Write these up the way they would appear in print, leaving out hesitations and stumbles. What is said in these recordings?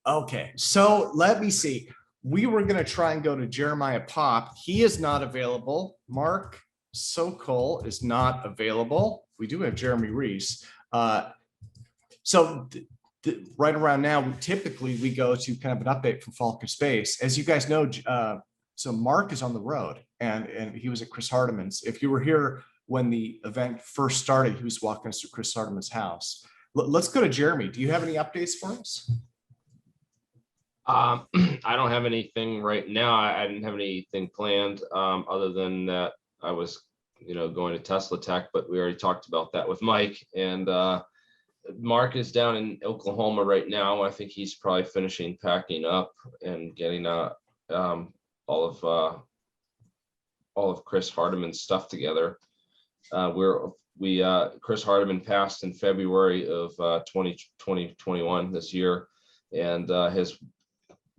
Okay, so let me see. We were going to try and go to Jeremiah Pop. He is not available. Mark Sokol is not available. We do have Jeremy Reese. So right around now, typically we go to kind of an update from Falcon Space. As you guys know, so Mark is on the road, and he was at Chris Hardiman's. If you were here when the event first started, he was walking us to Chris Hardiman's house. Let's go to Jeremy. Do you have any updates for us? I don't have anything right now. I didn't have anything planned other than that I was, going to Tesla Tech, but we already talked about that with Mike. And Mark is down in Oklahoma right now. I think he's probably finishing packing up and getting all of Chris Hardiman's stuff together. Chris Hardiman passed in February of 2021 this year, and his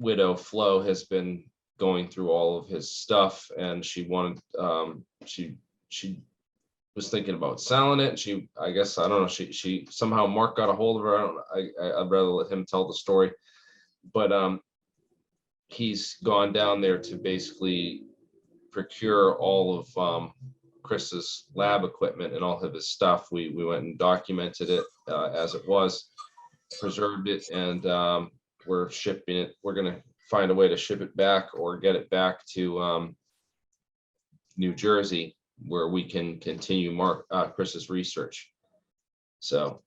widow Flo has been going through all of his stuff, and she wanted she was thinking about selling it. I don't know, she somehow Mark got a hold of her. I'd rather let him tell the story, but he's gone down there to basically procure all of Chris's lab equipment and all of his stuff. We went and documented it as it was, preserved it, and we're shipping it. We're going to find a way to ship it back or get it back to New Jersey, where we can continue Chris's research. So,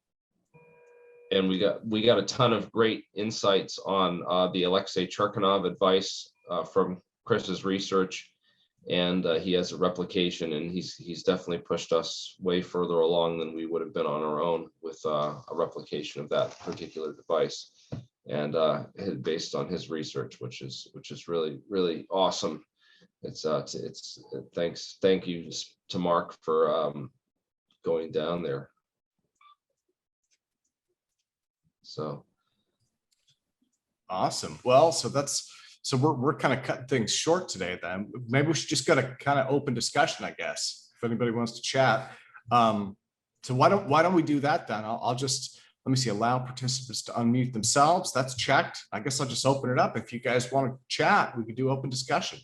and we got a ton of great insights on the Alexei Cherkanov advice from Chris's research, and he has a replication, and he's definitely pushed us way further along than we would have been on our own with a replication of that particular device, and based on his research, which is really, really awesome. Thank you to Mark for going down there. So awesome. Well, so we're kind of cutting things short today. Then maybe we should just go to kind of open discussion, I guess, if anybody wants to chat. So why don't we do that then? I'll just, let me see, allow participants to unmute themselves. That's checked. I guess I'll just open it up. If you guys want to chat, we could do open discussion.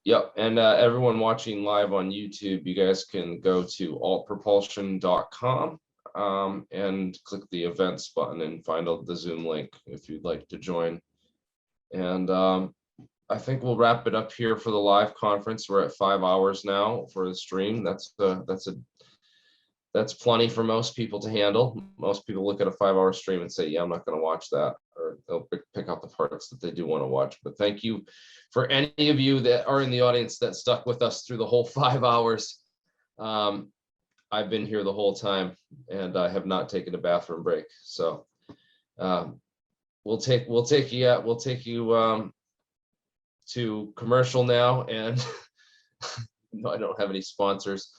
Yep, and everyone watching live on YouTube, you guys can go to altpropulsion.com and click the events button and find out the Zoom link if you'd like to join. And I think we'll wrap it up here for the live conference. We're at 5 hours now for the stream. That's plenty for most people to handle. Most people look at a 5-hour stream and say, yeah, I'm not going to watch that, or they'll pick out the parts that they do want to watch. But thank you for any of you that are in the audience that stuck with us through the whole 5 hours. I've been here the whole time, and I have not taken a bathroom break. So we'll take you to commercial now, and no, I don't have any sponsors.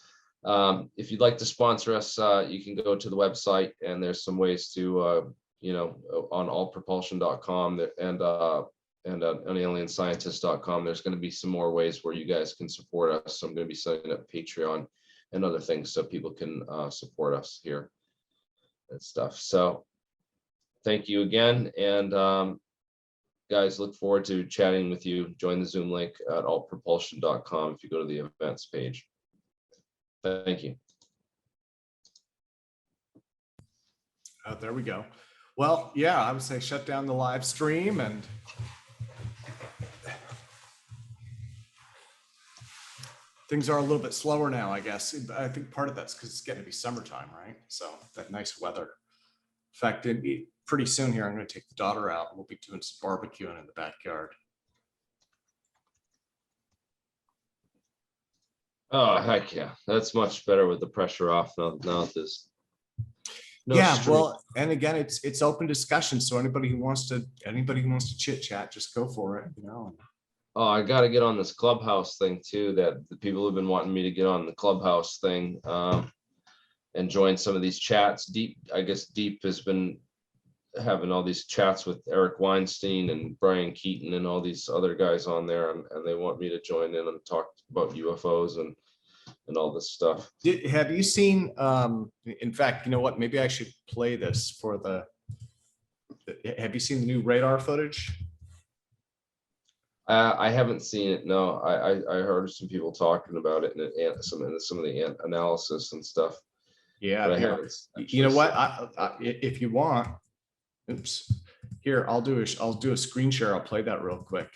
If you'd like to sponsor us, you can go to the website, and there's some ways to, on allpropulsion.com and on alienscientist.com. There's going to be some more ways where you guys can support us. So I'm going to be setting up Patreon and other things so people can support us here and stuff. So thank you again. And guys, look forward to chatting with you. Join the Zoom link at allpropulsion.com if you go to the events page. Thank you. There we go. Well, yeah, I would say shut down the live stream, and things are a little bit slower now, I guess. I think part of that's because it's getting to be summertime, right? So that nice weather. In fact, pretty soon here, I'm going to take the daughter out, and we'll be doing some barbecuing in the backyard. Oh, heck yeah. That's much better with the pressure off now this. No yeah, stream. Well, and again, it's open discussion. So anybody who wants to chit chat, just go for it, Oh, I got to get on this Clubhouse thing too, that the people have been wanting me to get on the Clubhouse thing and join some of these chats. Deep has been having all these chats with Eric Weinstein and Brian Keaton and all these other guys on there, and they want me to join in and talk about UFOs and all this stuff. Have you seen, in fact, you know what, maybe I should play this for the have you seen the new radar footage? I haven't seen it. No, I heard some people talking about it and some of the analysis and stuff. Yeah, But I here. haven't You know actually what? If you want, oops. Here, I'll do a screen share. I'll play that real quick.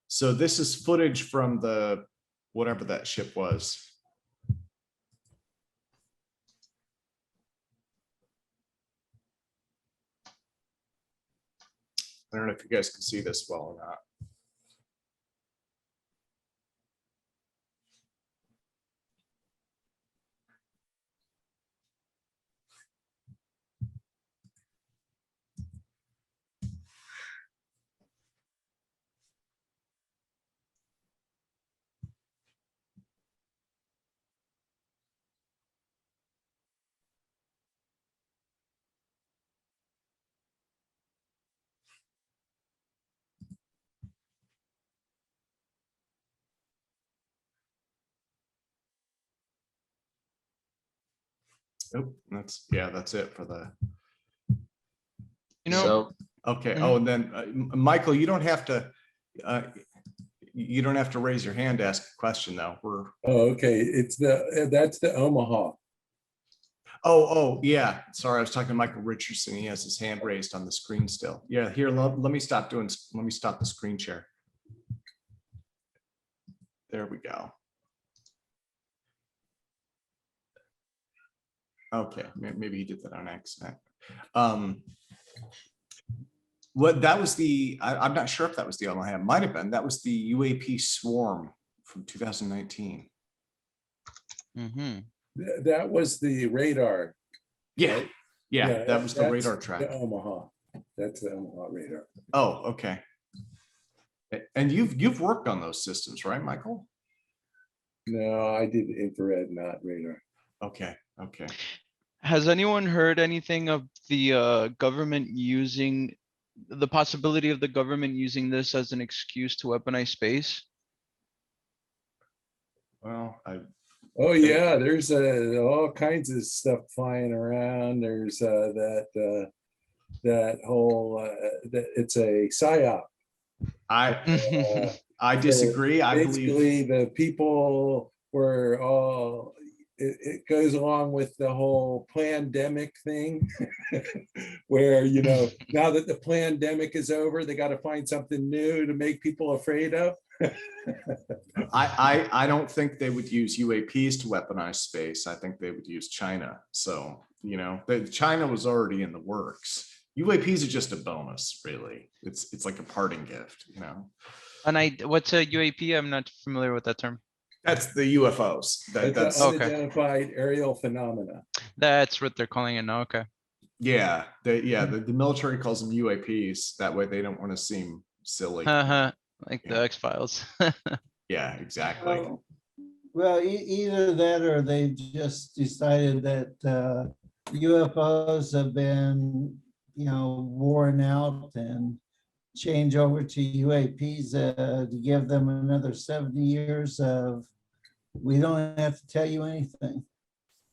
So this is footage from the whatever that ship was. I don't know if you guys can see this well or not. Oh, that's it for the. You know, so. Okay. Oh, and then Michael, you don't have to raise your hand to ask a question though. Oh, okay. That's the Omaha. Oh, yeah. Sorry, I was talking to Michael Richardson. He has his hand raised on the screen still. Yeah, here, let me stop the screen share. There we go. Okay, maybe he did that on accident. What that was I'm not sure if that was the Omaha. It might have been. That was the UAP swarm from 2019. mm-hmm. That was the radar. Yeah, right? yeah, that was the that's radar track. The Omaha. That's the Omaha radar. Oh, okay. And you've worked on those systems, right, Michael? No, I did infrared, not radar. Okay, okay. Has anyone heard anything of the government using the possibility of the government using this as an excuse to weaponize space? Well, Oh yeah, there's all kinds of stuff flying around. There's that whole it's a psyop. I disagree. I believe basically the people were all. It goes along with the whole pandemic thing, where now that the pandemic is over, they got to find something new to make people afraid of. I don't think they would use UAPs to weaponize space. I think they would use China. So, China was already in the works. UAPs are just a bonus, really. It's like a parting gift, And what's a UAP? I'm not familiar with that term. That's the UFOs. That's okay. unidentified aerial phenomena. That's what they're calling it now. Okay. Yeah, the military calls them UAPs. That way they don't want to seem silly. Like Yeah. the X-Files. Yeah, exactly. Well, either that or they just decided that UFOs have been, worn out and change over to UAPs to give them another 70 years of, we don't have to tell you anything.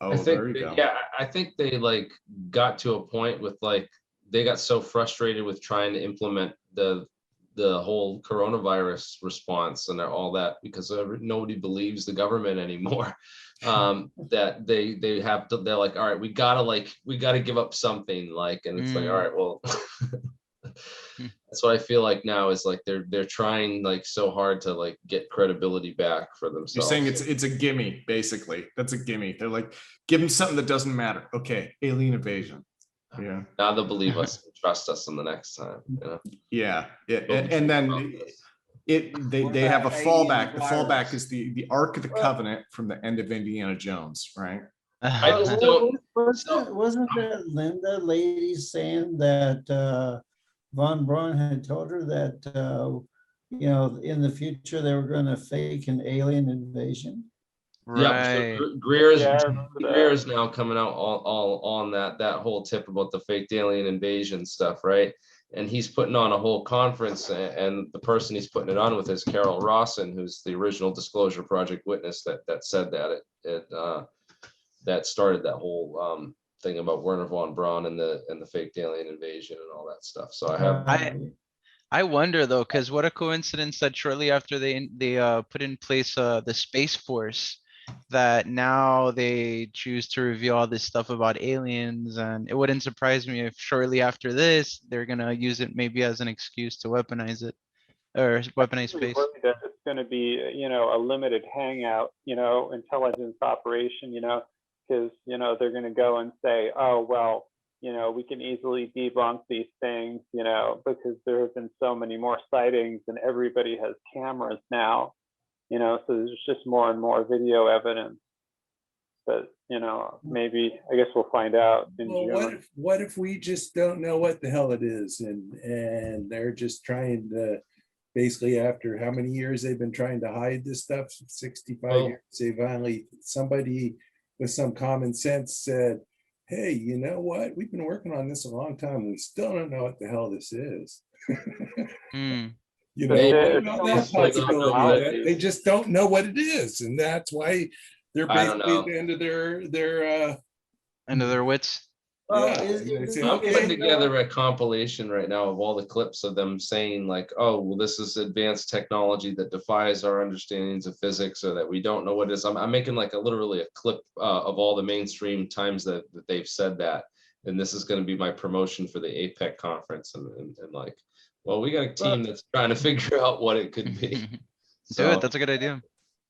Oh, I think there you go. yeah, I think they got to a point with they got so frustrated with trying to implement the whole coronavirus response and all that, because nobody believes the government anymore. That they're like, all right, we gotta give up something, and it's like, all right, well. That's what I feel like now is they're trying so hard to get credibility back for themselves. You're saying it's a gimme, basically. That's a gimme. They're like, give them something that doesn't matter. Okay, alien invasion. Yeah. Now they'll believe us and trust us in the next time. Yeah. And then they have a fallback. The fallback is the Ark of the Covenant from the end of Indiana Jones, right? I just don't. Wasn't that Linda lady saying that Von Braun had told her that in the future they were going to fake an alien invasion? Yeah, Right. so Greer is now coming out all on that whole tip about the fake alien invasion stuff, right? And he's putting on a whole conference, and the person he's putting it on with is Carol Rawson, who's the original Disclosure Project witness that said that that started that whole thing about Werner von Braun and the fake alien invasion and all that stuff. So I have. I wonder though, because what a coincidence that shortly after they put in place the Space Force, that now they choose to reveal all this stuff about aliens, and it wouldn't surprise me if shortly after this they're gonna use it maybe as an excuse to weaponize it or weaponize Really space. worried that it's going to be, a limited hangout, intelligence operation, because, they're going to go and say, oh, well, we can easily debunk these things, because there have been so many more sightings and everybody has cameras now, so there's just more and more video evidence. But, maybe, I guess we'll find out in June. What if we just don't know what the hell it is, and they're just trying to, basically after how many years they've been trying to hide this stuff, 65 years, they finally, somebody with some common sense said, hey, you know what? We've been working on this a long time. We still don't know what the hell this is. They just don't know what it is. And that's why they're basically at the end of their wits. I'm putting together a compilation right now of all the clips of them saying like, oh, well, this is advanced technology that defies our understandings of physics, or that we don't know what it is. I'm making like literally a clip of all the mainstream times that they've said that. And this is going to be my promotion for the APEC conference. And like, well, we got a team that's trying to figure out what it could be. Do it. That's a good idea.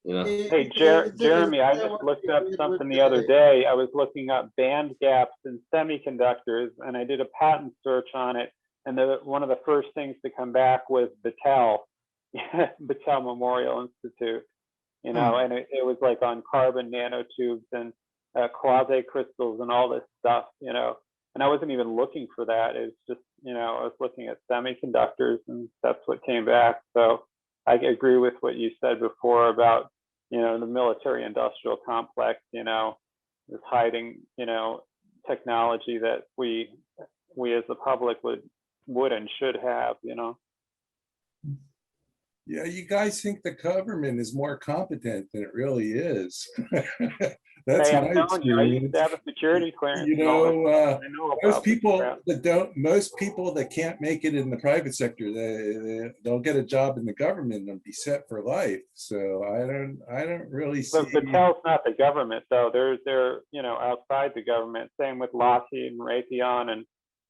Hey, Jeremy, I just looked up something the other day. I was looking up band gaps in semiconductors, and I did a patent search on it. And one of the first things to come back was Battelle, Battelle Memorial Institute, and it was like on carbon nanotubes and quasi crystals and all this stuff, and I wasn't even looking for that. It's just, I was looking at semiconductors, and that's what came back. So I agree with what you said before about, the military industrial complex, is hiding, technology that we as the public would and should have, Yeah, you guys think the government is more competent than it really is. That's hey, my I'm telling you, I used to have a security clearance. Most people that can't make it in the private sector, they'll get a job in the government and be set for life. So I don't really see. But Battelle's not the government, though. They're outside the government. Same with Lockheed and Raytheon, and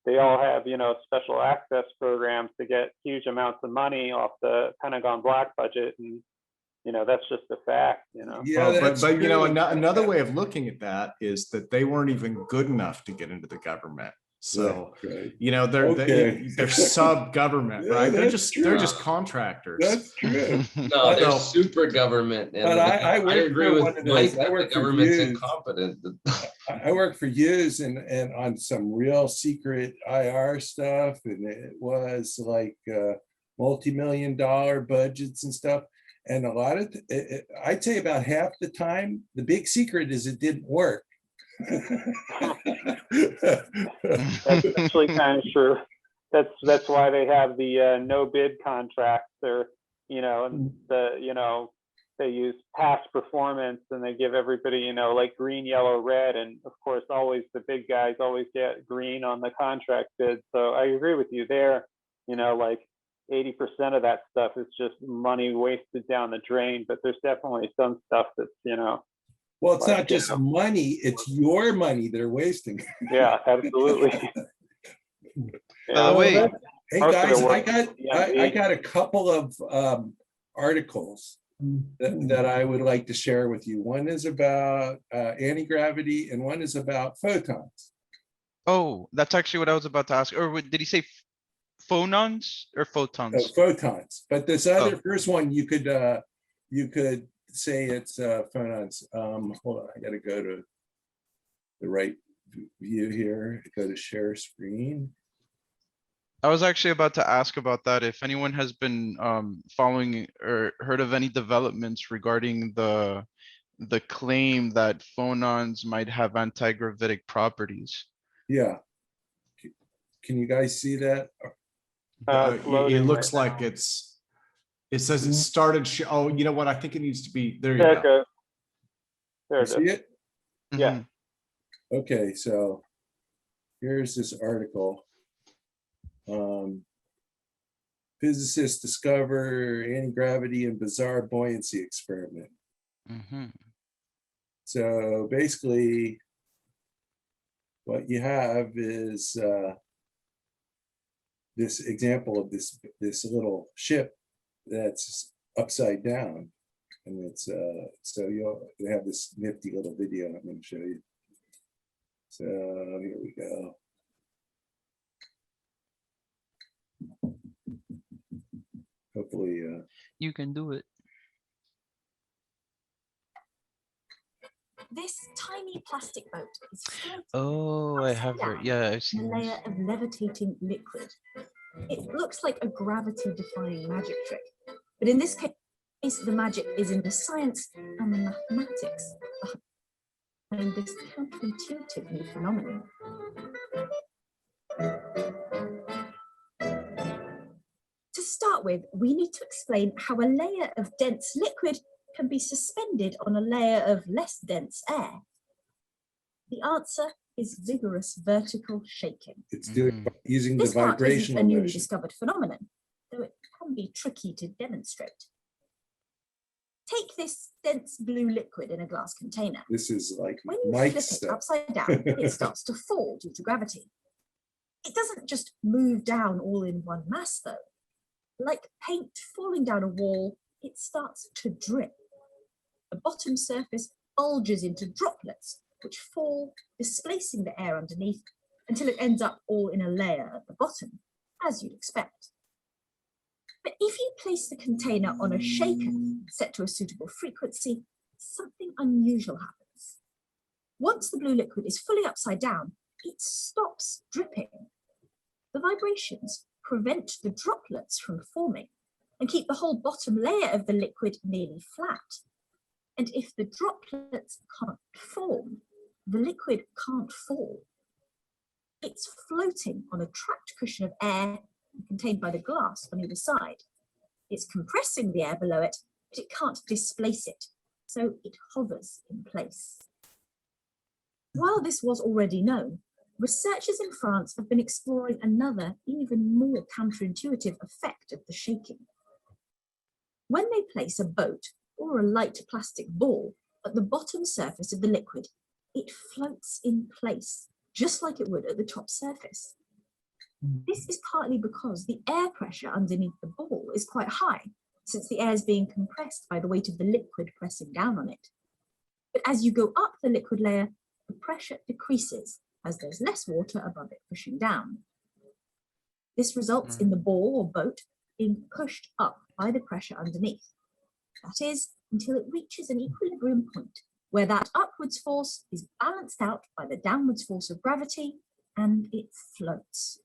they all have special access programs to get huge amounts of money off the Pentagon black budget, and that's just a fact. Yeah, but another way of looking at that is that they weren't even good enough to get into the government. So they're sub-government, right? They're just contractors. That's true. No, they're super government. But I agree with Mike that the government's incompetent. I worked for years and on some real secret IR stuff, and it was like multi-million-dollar budgets and stuff. And a lot of I'd say about half the time, the big secret is it didn't work. That's actually kind of true. That's why they have the no bid contracts. Or they use past performance, and they give everybody like green, yellow, red, and of course always the big guys always get green on the contract bid. So I agree with you there. Like 80% of that stuff is just money wasted down the drain. But there's definitely some stuff that's well, it's not just money, it's your money they're wasting. Yeah, absolutely. Wait. Hey guys, I got a couple of articles that I would like to share with you. One is about anti-gravity and one is about photons. Oh, that's actually what I was about to ask. Or did he say phonons or photons? Photons. But this other first one, you could say it's phonons. Hold on, I gotta go to the right view here. Go to share screen. I was actually about to ask about that. If anyone has been following or heard of any developments regarding the claim that phonons might have anti-gravitic properties. Yeah. Can you guys see that? It looks like it says it started. Oh, you know what? I think it needs to be there. You go. There it is. See it? Yeah. Okay, so here's this article. Physicists discover anti-gravity and bizarre buoyancy experiment. Mhm. So basically, what you have is this example of this little ship that's upside down, and it's so you have this nifty little video I'm going to show you. So here we go. Hopefully, You can do it. This tiny plastic boat is floating Oh, I have heard. down Yeah, I've in a seen this. layer of levitating liquid. It looks like a gravity-defying magic trick, but in this case, the magic is in the science and the mathematics behind this counterintuitive new phenomenon. To start with, we need to explain how a layer of dense liquid can be suspended on a layer of less dense air. The answer is vigorous vertical shaking. it's doing Mhm. using the This part isn't a vibrational newly motion. discovered phenomenon, though it can be tricky to demonstrate. Take this dense blue liquid in a glass container. This is like When you Mike flip it stuff. upside down, it starts to fall due to gravity. It doesn't just move down all in one mass, though. Like paint falling down a wall, it starts to drip. The bottom surface bulges into droplets, which fall, displacing the air underneath until it ends up all in a layer at the bottom, as you'd expect. But if you place the container on a shaker set to a suitable frequency, something unusual happens. Once the blue liquid is fully upside down, it stops dripping. The vibrations prevent the droplets from forming and keep the whole bottom layer of the liquid nearly flat. And if the droplets can't form, the liquid can't fall. It's floating on a trapped cushion of air contained by the glass on either side. It's compressing the air below it, but it can't displace it, so it hovers in place. While this was already known, researchers in France have been exploring another, even more counterintuitive effect of the shaking. When they place a boat or a light plastic ball at the bottom surface of the liquid, it floats in place, just like it would at the top surface. This is partly because the air pressure underneath the ball is quite high, since the air is being compressed by the weight of the liquid pressing down on it. But as you go up the liquid layer, the pressure decreases as there's less water above it pushing down. This results in the ball or boat being pushed up by the pressure underneath. That is, until it reaches an equilibrium point where that upwards force is balanced out by the downwards force of gravity and it floats.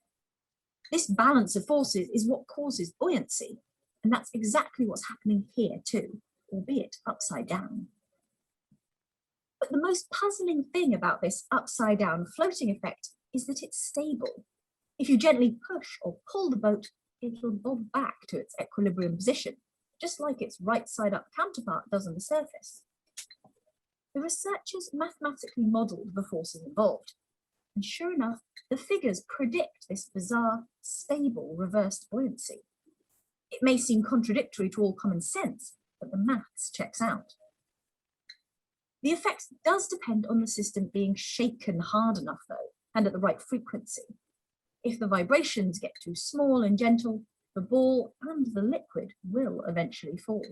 This balance of forces is what causes buoyancy, and that's exactly what's happening here too, albeit upside down. But the most puzzling thing about this upside down floating effect is that it's stable. If you gently push or pull the boat, it'll bob back to its equilibrium position, just like its right side up counterpart does on the surface. The researchers mathematically modelled the forces involved, and sure enough, the figures predict this bizarre, stable reversed buoyancy. It may seem contradictory to all common sense, but the maths checks out. The effect does depend on the system being shaken hard enough, though, and at the right frequency. If the vibrations get too small and gentle, the ball and the liquid will eventually fall.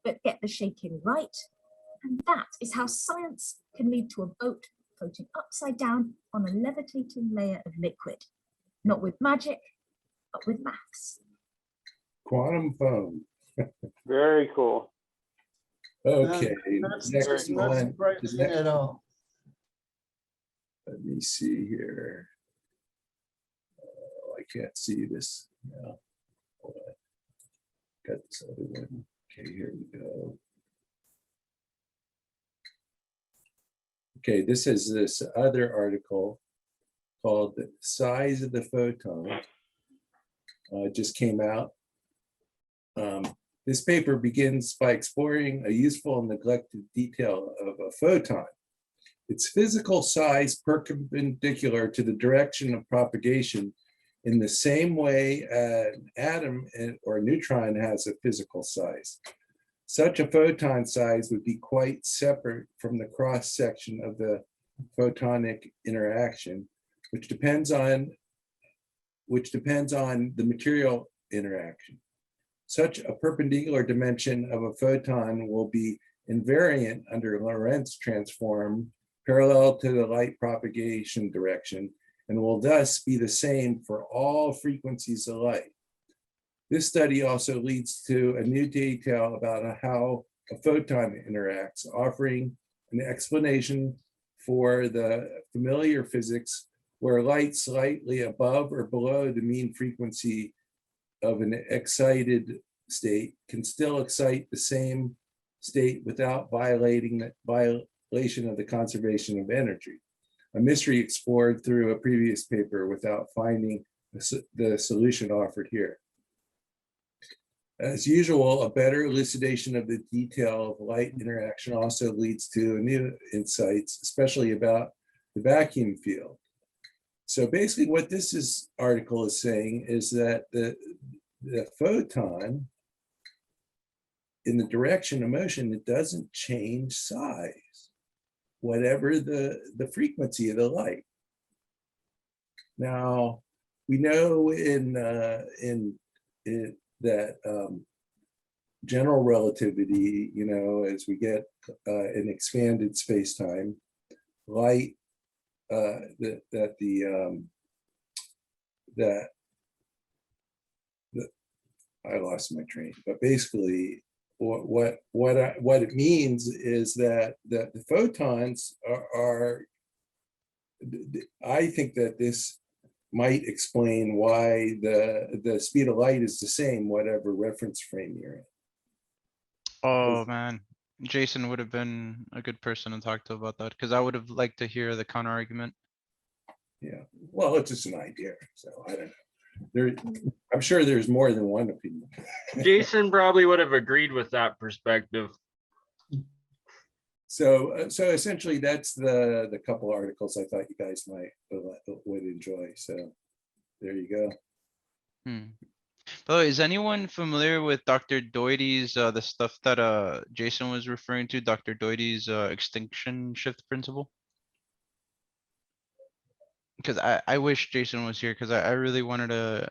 But get the shaking right, and that is how science can lead to a boat floating upside down on a levitating layer of liquid. Not with magic, but with maths. Quantum foam. Very cool. Okay, That's next not one. surprising at all. Let me see here. Oh, I can't see this now. Hold on. Got this other one. Okay, here we go. Okay, this is this other article called "The Size of the Photon." It just came out. This paper begins by exploring a useful and neglected detail of a photon. its physical size perpendicular to the direction of propagation in the same way an atom or a neutron has a physical size. Such a photon size would be quite separate from the cross section of the photonic interaction, which depends on the material interaction. Such a perpendicular dimension of a photon will be invariant under Lorentz transform parallel to the light propagation direction and will thus be the same for all frequencies of light. This study also leads to a new detail about how a photon interacts, offering an explanation for the familiar physics where light slightly above or below the mean frequency of an excited state can still excite the same state without violation of the conservation of energy. A mystery explored through a previous paper without finding the solution offered here. As usual, a better elucidation of the detail of light interaction also leads to new insights, especially about the vacuum field. So basically what this article is saying is that the photon, in the direction of motion, it doesn't change size, whatever the frequency of the light. Now, we know in that general relativity, you know, as we get an expanded space-time, light I lost my train, but basically what it means is that the photons are I think that this might explain why the speed of light is the same, whatever reference frame you're in. Oh man, Jason would have been a good person to talk to about that, because I would have liked to hear the counter argument. Yeah, well, it's just an idea, so I don't know. I'm sure there's more than one opinion. Jason probably would have agreed with that perspective. So essentially, that's the couple articles I thought you guys would enjoy. So there you go. By the way, is anyone familiar with Dr. Dowdy's the stuff that Jason was referring to, Dr. Dowdy's extinction shift principle? Because I wish Jason was here, because I really wanted to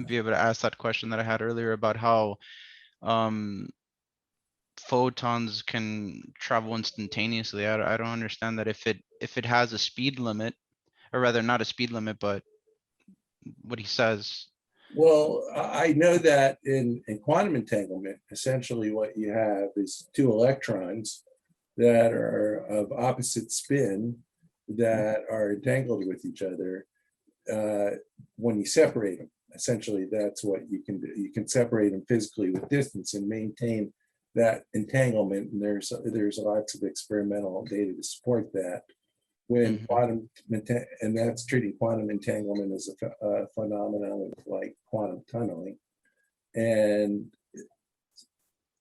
be able to ask that question that I had earlier about how photons can travel instantaneously. I don't understand that if it has a speed limit, or rather not a speed limit, but what he says. Well, I know that in quantum entanglement, essentially what you have is two electrons that are of opposite spin that are entangled with each other. When you separate them, essentially that's what you can do. You can separate them physically with distance and maintain that entanglement. And there's lots of experimental data to support that. When quantum, and that's treating quantum entanglement as a phenomenon like quantum tunneling. And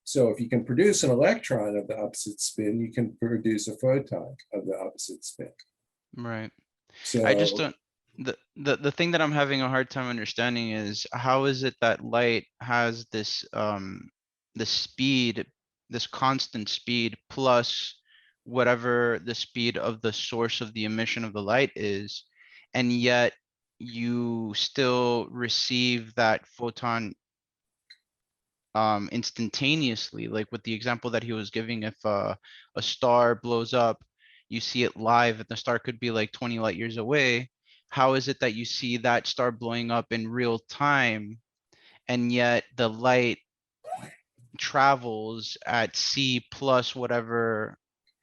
so if you can produce an electron of the opposite spin, you can produce a photon of the opposite spin. Right. So I just don't, the thing that I'm having a hard time understanding is how is it that light has this the speed, this constant speed, plus whatever the speed of the source of the emission of the light is, and yet you still receive that photon instantaneously, like with the example that he was giving. If a star blows up, you see it live, and the star could be like 20 light years away. How is it that you see that star blowing up in real time, and yet the light travels at c plus whatever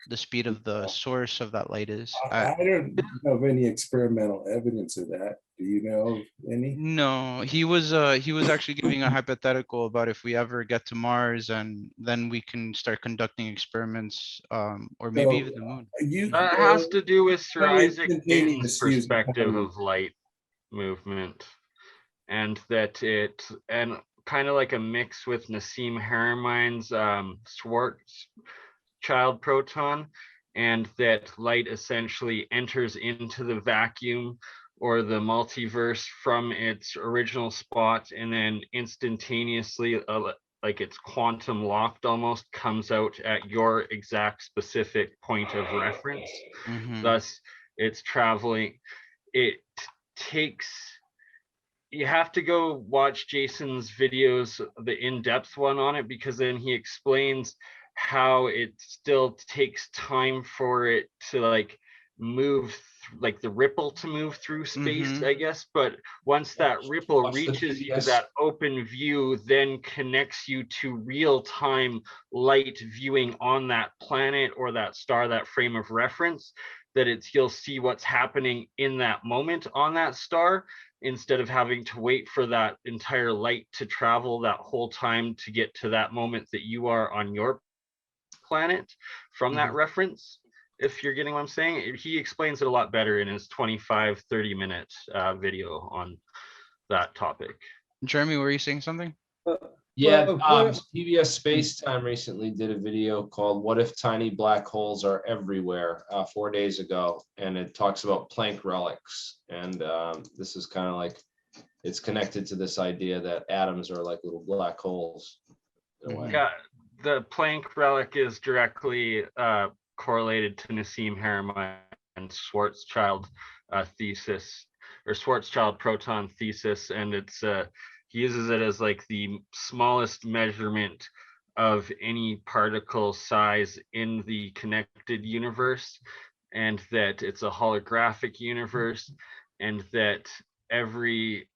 the speed of the source of that light is? I don't know of any experimental evidence of that. Do you know of any? No, he was actually giving a hypothetical about if we ever get to Mars, and then we can start conducting experiments, or maybe even the moon. That has to do with Sir Isaac Instantaneous Newton's using perspective quantum. of light movement, and that and kind of like a mix with Nassim Haramein's Schwarzschild proton, and that light essentially enters into the vacuum or the multiverse from its original spot, and then instantaneously, like it's quantum locked almost, comes out at your exact specific point of reference. Mhm. Thus, it's traveling. It takes, you have to go watch Jason's videos, the in-depth one on it, because then he explains how it still takes time for it to like move, like the ripple to move through space, I guess. But once that ripple Watch the reaches you, PBS. that open view then connects you to real-time light viewing on that planet or that star, that frame of reference, that it's, you'll see what's happening in that moment on that star, instead of having to wait for that entire light to travel that whole time to get to that moment that you are on your planet from that reference. If you're getting what I'm saying, he explains it a lot better in his 25-30 minute video on that topic. Jeremy, were you saying something? Yeah, before- PBS Space Time recently did a video called "What If Tiny Black Holes Are Everywhere" 4 days ago, and it talks about Planck relics. And this is kind of like, it's connected to this idea that atoms are like little black holes in a way. Yeah, the Planck relic is directly correlated to Nassim Haramein and Schwarzschild thesis, or Schwarzschild proton thesis, and it's he uses it as like the smallest measurement of any particle size in the connected universe, and that it's a holographic universe, and that every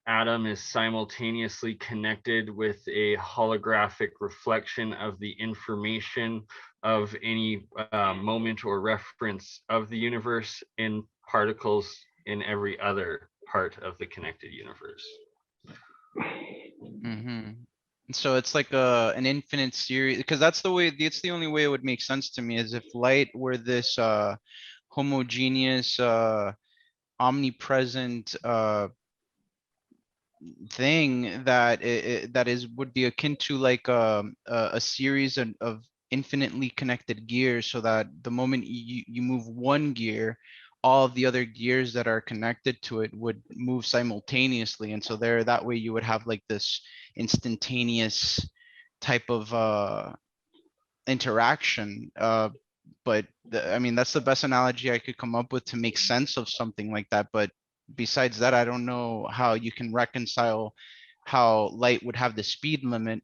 atom is simultaneously connected with a holographic reflection of the information of any moment or reference of the universe in particles in every other part of the connected universe. So it's like an infinite series, because that's the way, it's the only way it would make sense to me, is if light were this homogeneous omnipresent thing that that is would be akin to like a series of infinitely connected gears, so that the moment you move one gear, all of the other gears that are connected to it would move simultaneously, and so there, that way you would have like this instantaneous type of interaction. But I mean, that's the best analogy I could come up with to make sense of something like that. But besides that, I don't know how you can reconcile how light would have the speed limit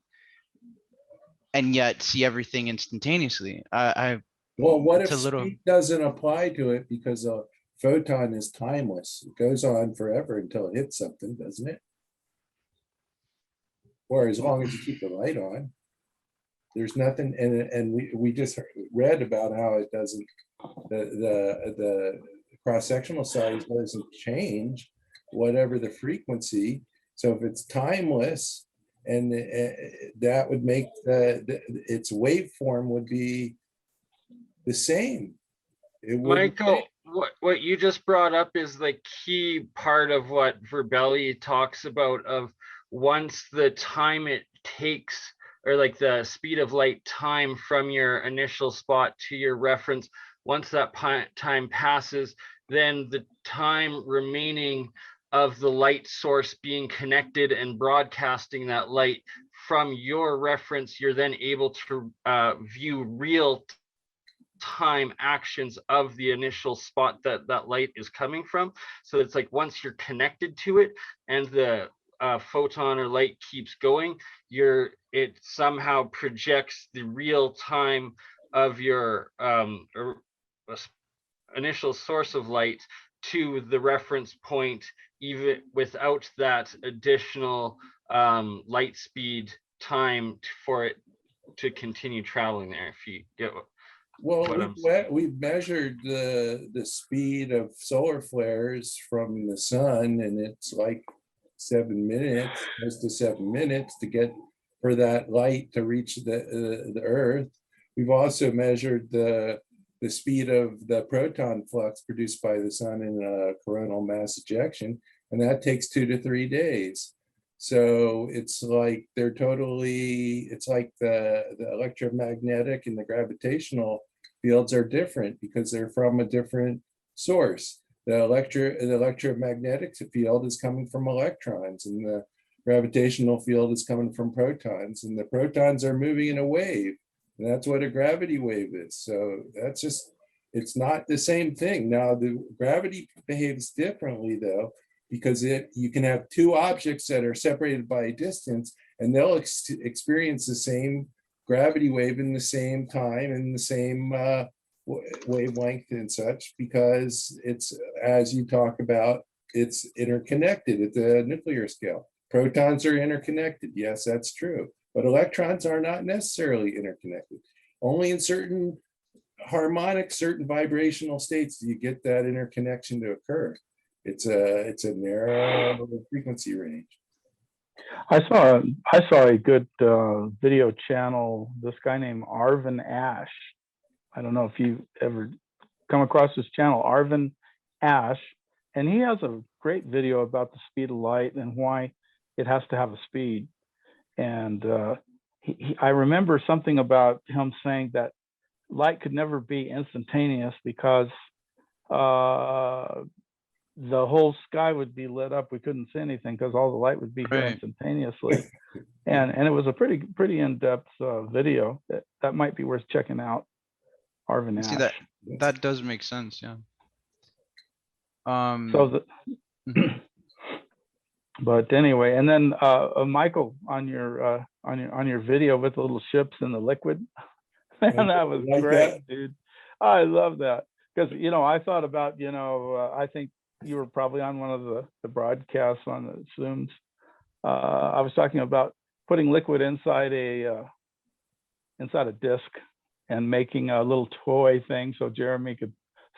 and yet see everything instantaneously. Well, what if It's a little- speed doesn't apply to it because a photon is timeless? It goes on forever until it hits something, doesn't it? Or as long as you keep the light on. There's nothing, and we just read about how it doesn't, the cross-sectional size doesn't change, whatever the frequency. So if it's timeless, and that would make its waveform would be the same. It wouldn't Michael, what you just brought up is the key part of what Verbelli talks about, of once the time it takes, or like the speed of light time from your initial spot to your reference, once that time passes, then the time remaining of the light source being connected and broadcasting that light from your reference, you're then able to view real time actions of the initial spot that that light is coming from. So it's like once you're connected to it and the photon or light keeps going, it somehow projects the real time of your initial source of light to the reference point, even without that additional light speed time for it to continue traveling there. If you get Well, we've measured the speed of solar flares from the sun, and it's like 7 minutes, close to 7 minutes to get for that light to reach the Earth. We've also measured the speed of the proton flux produced by the sun in coronal mass ejection, and that takes 2 to 3 days. So it's like it's like the electromagnetic and the gravitational fields are different because they're from a different source. The electromagnetic field is coming from electrons, and the gravitational field is coming from protons, and the protons are moving in a wave. And that's what a gravity wave is. So that's just, it's not the same thing. Now, the gravity behaves differently though, because you can have two objects that are separated by a distance, and they'll experience the same gravity wave in the same time, in the same wavelength and such, because it's, as you talk about, it's interconnected at the nuclear scale. Protons are interconnected. Yes, that's true. But electrons are not necessarily interconnected. Only in certain harmonic, certain vibrational states do you get that interconnection to occur. It's a narrow frequency range. I saw a good video channel. This guy named Arvin Ash. I don't know if you ever come across this channel, Arvin Ash, and he has a great video about the speed of light and why it has to have a speed. And I remember something about him saying that light could never be instantaneous because the whole sky would be lit up. We couldn't see anything because all the light would be here instantaneously. And it was a pretty in-depth video that might be worth checking out. Arvin Ash. See, that does make sense, yeah. So but anyway, and then Michael, on your video with the little ships and the liquid, man, that was great, dude. I love that because I thought about I think you were probably on one of the broadcasts on the Zooms. I was talking about putting liquid inside a disc and making a little toy thing so Jeremy could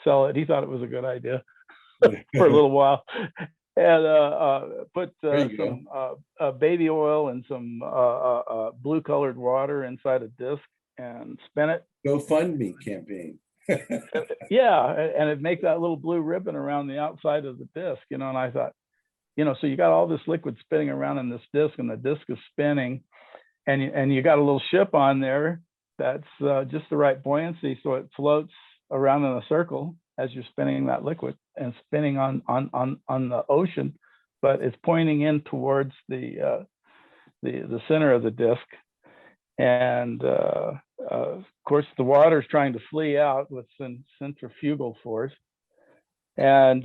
sell it. He thought it was a good idea for a little while. And put some baby oil and some blue colored water inside a disc and spin it. GoFundMe campaign. Yeah, and it'd make that little blue ribbon around the outside of the disc, and I thought, so you got all this liquid spinning around in this disc, and the disc is spinning, and you got a little ship on there that's just the right buoyancy so it floats around in a circle as you're spinning that liquid and spinning on the ocean, but it's pointing in towards the center of the disc. And of course, the water is trying to flee out with centrifugal force. And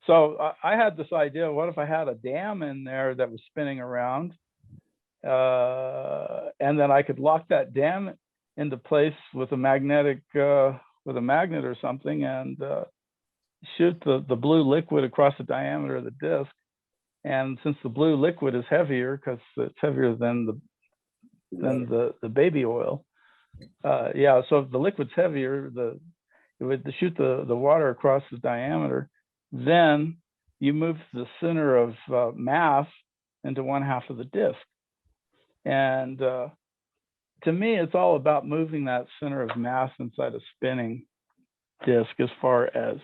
so I had this idea, what if I had a dam in there that was spinning around? And then I could lock that dam into place with a magnet or something, and shoot the blue liquid across the diameter of the disc. And since the blue liquid is heavier, because it's heavier than the baby oil, so if the liquid's heavier, it would shoot the water across the diameter. Then you move the center of mass into one half of the disc. And to me, it's all about moving that center of mass inside a spinning disc as far as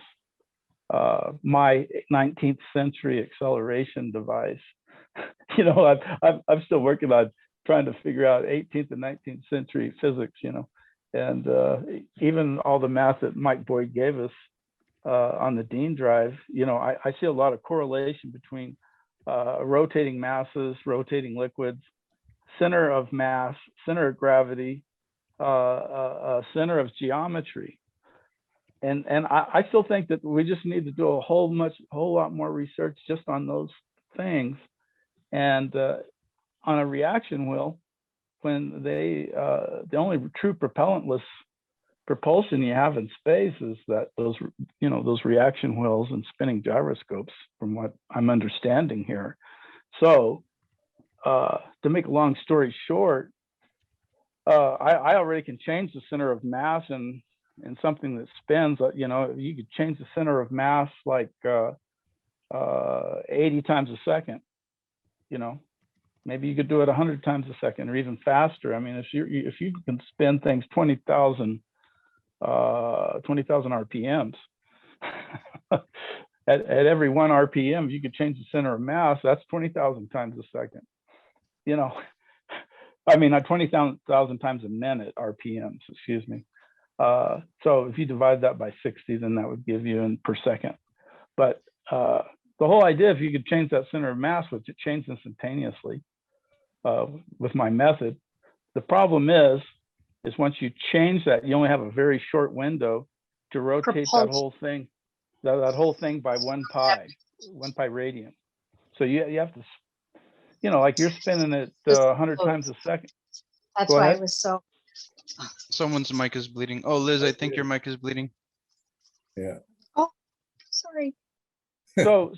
my 19th century acceleration device. I'm still working on trying to figure out 18th and 19th century physics, and even all the math that Mike Boyd gave us on the Dean drive, I see a lot of correlation between rotating masses, rotating liquids, center of mass, center of gravity, center of geometry. And I still think that we just need to do a whole lot more research just on those things. And on a reaction wheel, when the only true propellantless propulsion you have in space is that those reaction wheels and spinning gyroscopes, from what I'm understanding here. So to make a long story short, I already can change the center of mass in something that spins. You could change the center of mass like 80 times a second. Maybe you could do it 100 times a second or even faster. I mean, if you can spin things 20,000 RPMs, at every 1 RPM, you could change the center of mass. That's 20,000 times a second. I mean, not 20,000 times a minute RPMs, excuse me. So if you divide that by 60, then that would give you in per second. But the whole idea, if you could change that center of mass, which it changed instantaneously with my method. The problem is once you change that, you only have a very short window to rotate that whole thing, that whole thing by 1 pi radian. So you have to, you know, like you're spinning it 100 times a second. That's Go why ahead. it was so. Someone's mic is bleeding. Oh, Liz, I think your mic is bleeding. Yeah. Oh, sorry. So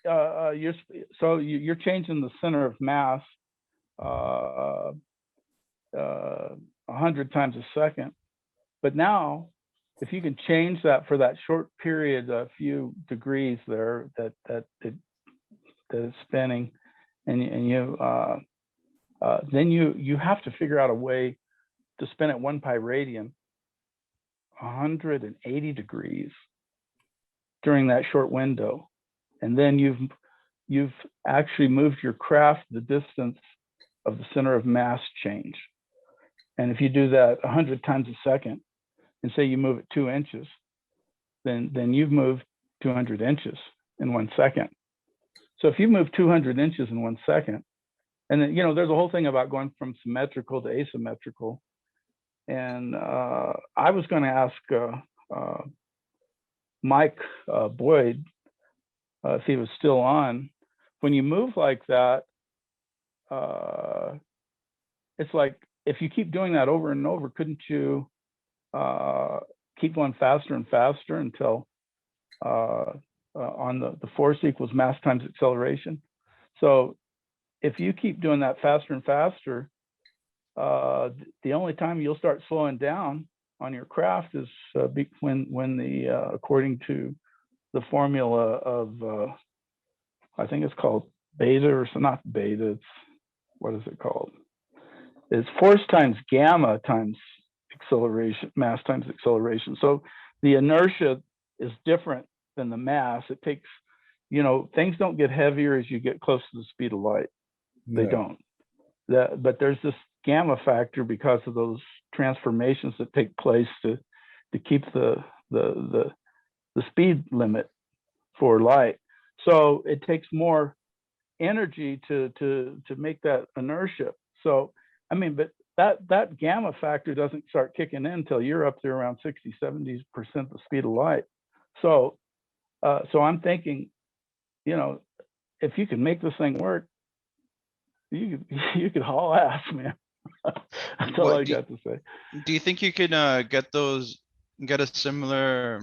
you're changing the center of mass 100 times a second. But now, if you can change that for that short period, a few degrees there that is spinning, and you then you have to figure out a way to spin at 1 pi radian 180 degrees during that short window, and then you've actually moved your craft the distance of the center of mass change. And if you do that 100 times a second, and say you move it 2 inches, then you've moved 200 inches in 1 second. So if you move 200 inches in 1 second, and then, you know, there's a whole thing about going from symmetrical to asymmetrical. And I was going to ask Mike Boyd if he was still on. When you move like that, it's like, if you keep doing that over and over, couldn't you keep going faster and faster until on the force equals mass times acceleration? So if you keep doing that faster and faster, the only time you'll start slowing down on your craft is when the according to the formula of I think it's called beta, or so, not beta, it's, what is it called? It's force times gamma times acceleration, mass times acceleration. So the inertia is different than the mass. It takes, you know, things don't get heavier as you get close to the speed of light. They don't. But there's this gamma factor because of those transformations that take place to keep the speed limit for light. So it takes more energy to make that inertia. So I mean, but that gamma factor doesn't start kicking in until you're up there around 60-70% the speed of light. So so I'm thinking, you know, if you can make this thing work, you could haul ass, man. That's all I got to say. Do you think you could get a similar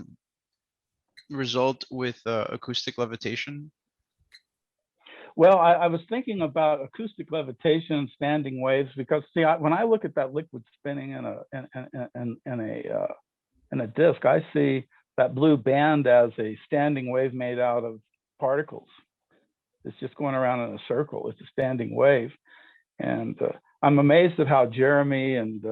result with acoustic levitation? Well, I was thinking about acoustic levitation and standing waves, because see, when I look at that liquid spinning in a disk, I see that blue band as a standing wave made out of particles. It's just going around in a circle. It's a standing wave, and I'm amazed at how Jeremy and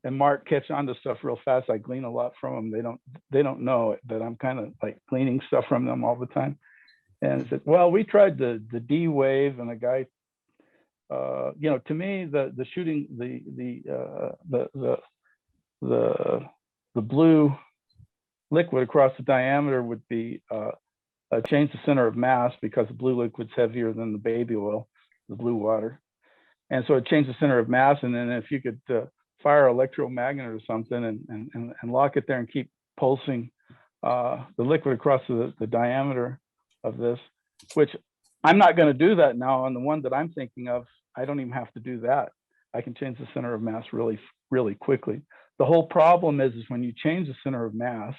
Mark catch on to stuff real fast. I glean a lot from them. They don't know it, but I'm kind of like gleaning stuff from them all the time. And said, well, we tried the D wave, and a guy, you know, to me, the shooting the blue liquid across the diameter would be change the center of mass, because the blue liquid's heavier than the baby oil, the blue water, and so it changed the center of mass. And then if you could fire electromagnet or something and lock it there and keep pulsing the liquid across the diameter of this, which I'm not going to do that now on the one that I'm thinking of. I don't even have to do that. I can change the center of mass really, really quickly. The whole problem is when you change the center of mass,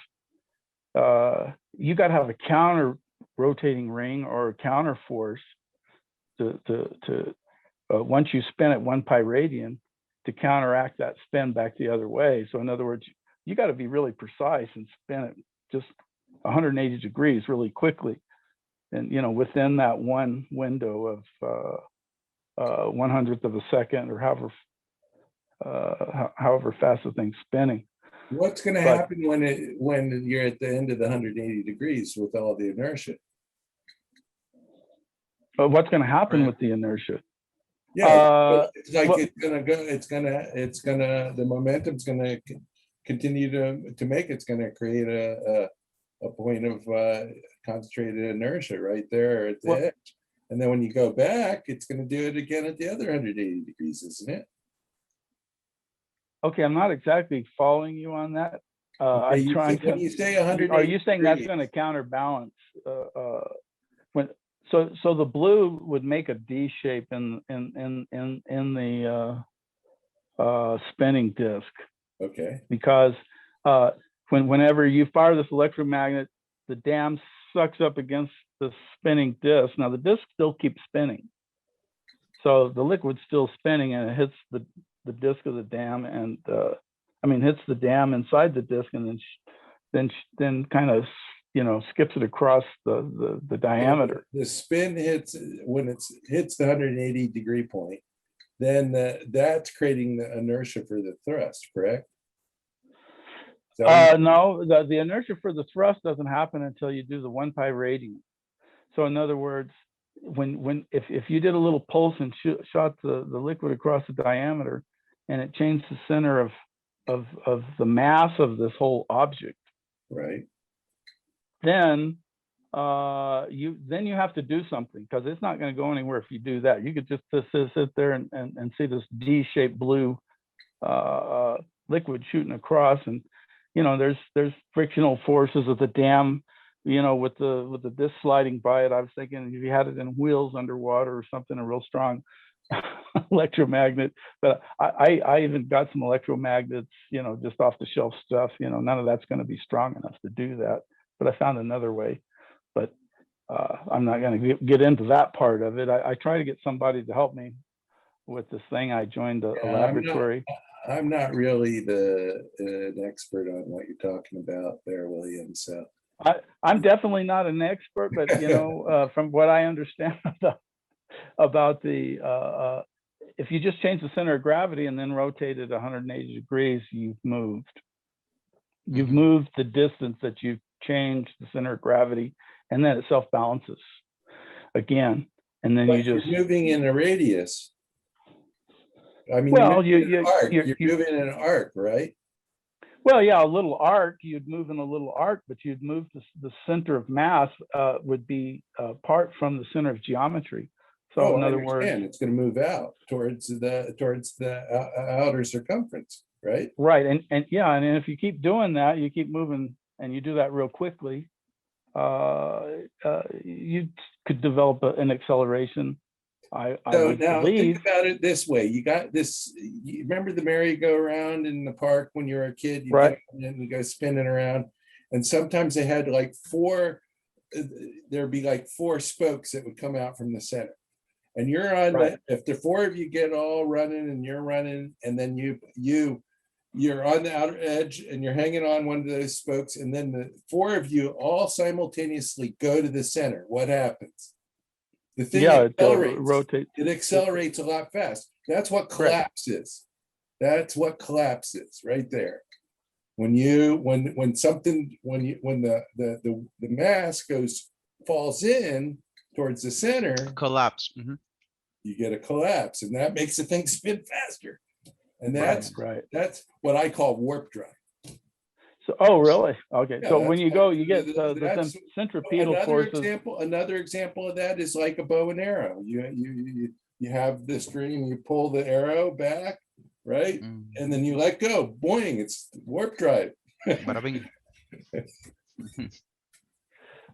you got to have a counter rotating ring or a counter force to once you spin at 1 pi radian to counteract that spin back the other way. So in other words, you got to be really precise and spin it just 180 degrees really quickly. And, you know, within that one window of 100th of a second, or however fast the thing's spinning. What's going to happen when you're at the end of the 180 degrees with all the inertia? But what's going to happen with the inertia? Yeah, it's like it's gonna go. The momentum's gonna continue to make, it's going to create a point of concentrated inertia right there at the Well- edge. And then when you go back, it's going to do it again at the other 180 degrees, isn't it? Okay, I'm not exactly following you on that. I'm trying When to. you say 180 Are you saying that's degrees, going to counterbalance? When so the blue would make a D shape in the spinning disk, okay, because whenever you fire this electromagnet, the dam sucks up against the spinning disk. Now the disk still keeps spinning, so the liquid's still spinning, and it hits the disk of the dam, and hits the dam inside the disk, and then kind of skips it across the diameter. the spin hits when it hits the 180 degree point, then that's creating the inertia for the thrust, correct? No, the inertia for the thrust doesn't happen until you do the 1 pi radian. So in other words, if you did a little pulse and shot the liquid across the diameter, and it changed the center of the mass of this whole object, right? Then you have to do something, because it's not going to go anywhere if you do that. You could just sit there and see this D-shaped blue liquid shooting across, and there's frictional forces of the dam, with the disc sliding by it. I was thinking if you had it in wheels underwater or something, a real strong electromagnet. But I even got some electromagnets, just off the shelf stuff. None of that's going to be strong enough to do that. But I found another way. But I'm not going to get into that part of it. I try to get somebody to help me with this thing. I joined a laboratory. I'm not really an expert on what you're talking about there, William. So I'm definitely not an expert, but from what I understand about the if you just change the center of gravity and then rotate it 180 degrees, you've moved. You've moved the distance that you've changed the center of gravity, and then it self-balances again. And then but you just you're moving in a radius. I mean, well, you're moving in an arc, right? Well, yeah, a little arc. You'd move in a little arc, but you'd move the center of mass would be apart from the center of geometry. So in other words, it's going to move out towards the outer circumference, right? Right, and if you keep doing that, you keep moving, and you do that real quickly, you could develop an acceleration. I would now believe. think about it this way: you got this. You remember the merry-go-round in the park when you were a kid? You right. Get on it and you go spinning around, and sometimes they had like four. There'd be like four spokes that would come out from the center, and you're on. Right. If the four of you get all running and you're running, and then you're on the outer edge and you're hanging on one of those spokes, and then the four of you all simultaneously go to the center. What happens? The thing rotates. It accelerates a lot fast. That's what collapse is. That's what collapse is right there. When the mass falls in towards the center, Collapse. you get a collapse, and that makes the thing spin faster. And that's what I call warp drive. So, oh, really? Okay. Yeah, so when you go, you get the centripetal forces. Another example of that is like a bow and arrow. You have the string, you pull the arrow back, right? And then you let go. Boing, it's warp drive.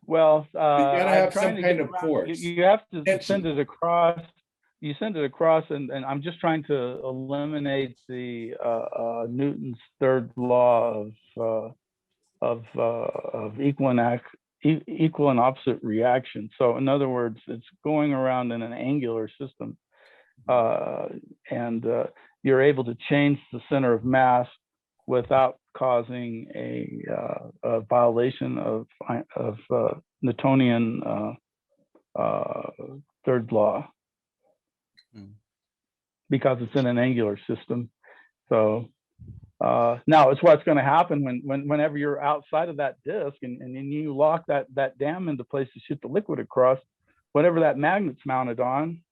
Well, you gotta have some kind of force. You have to send it across. You send it across, and I'm just trying to eliminate the Newton's third law of equal and opposite reaction. So in other words, it's going around in an angular system, and you're able to change the center of mass without causing a violation of Newtonian third law, because it's in an angular system. So now it's what's going to happen whenever you're outside of that disk and you lock that dam into place to shoot the liquid across, whatever that magnet's mounted on,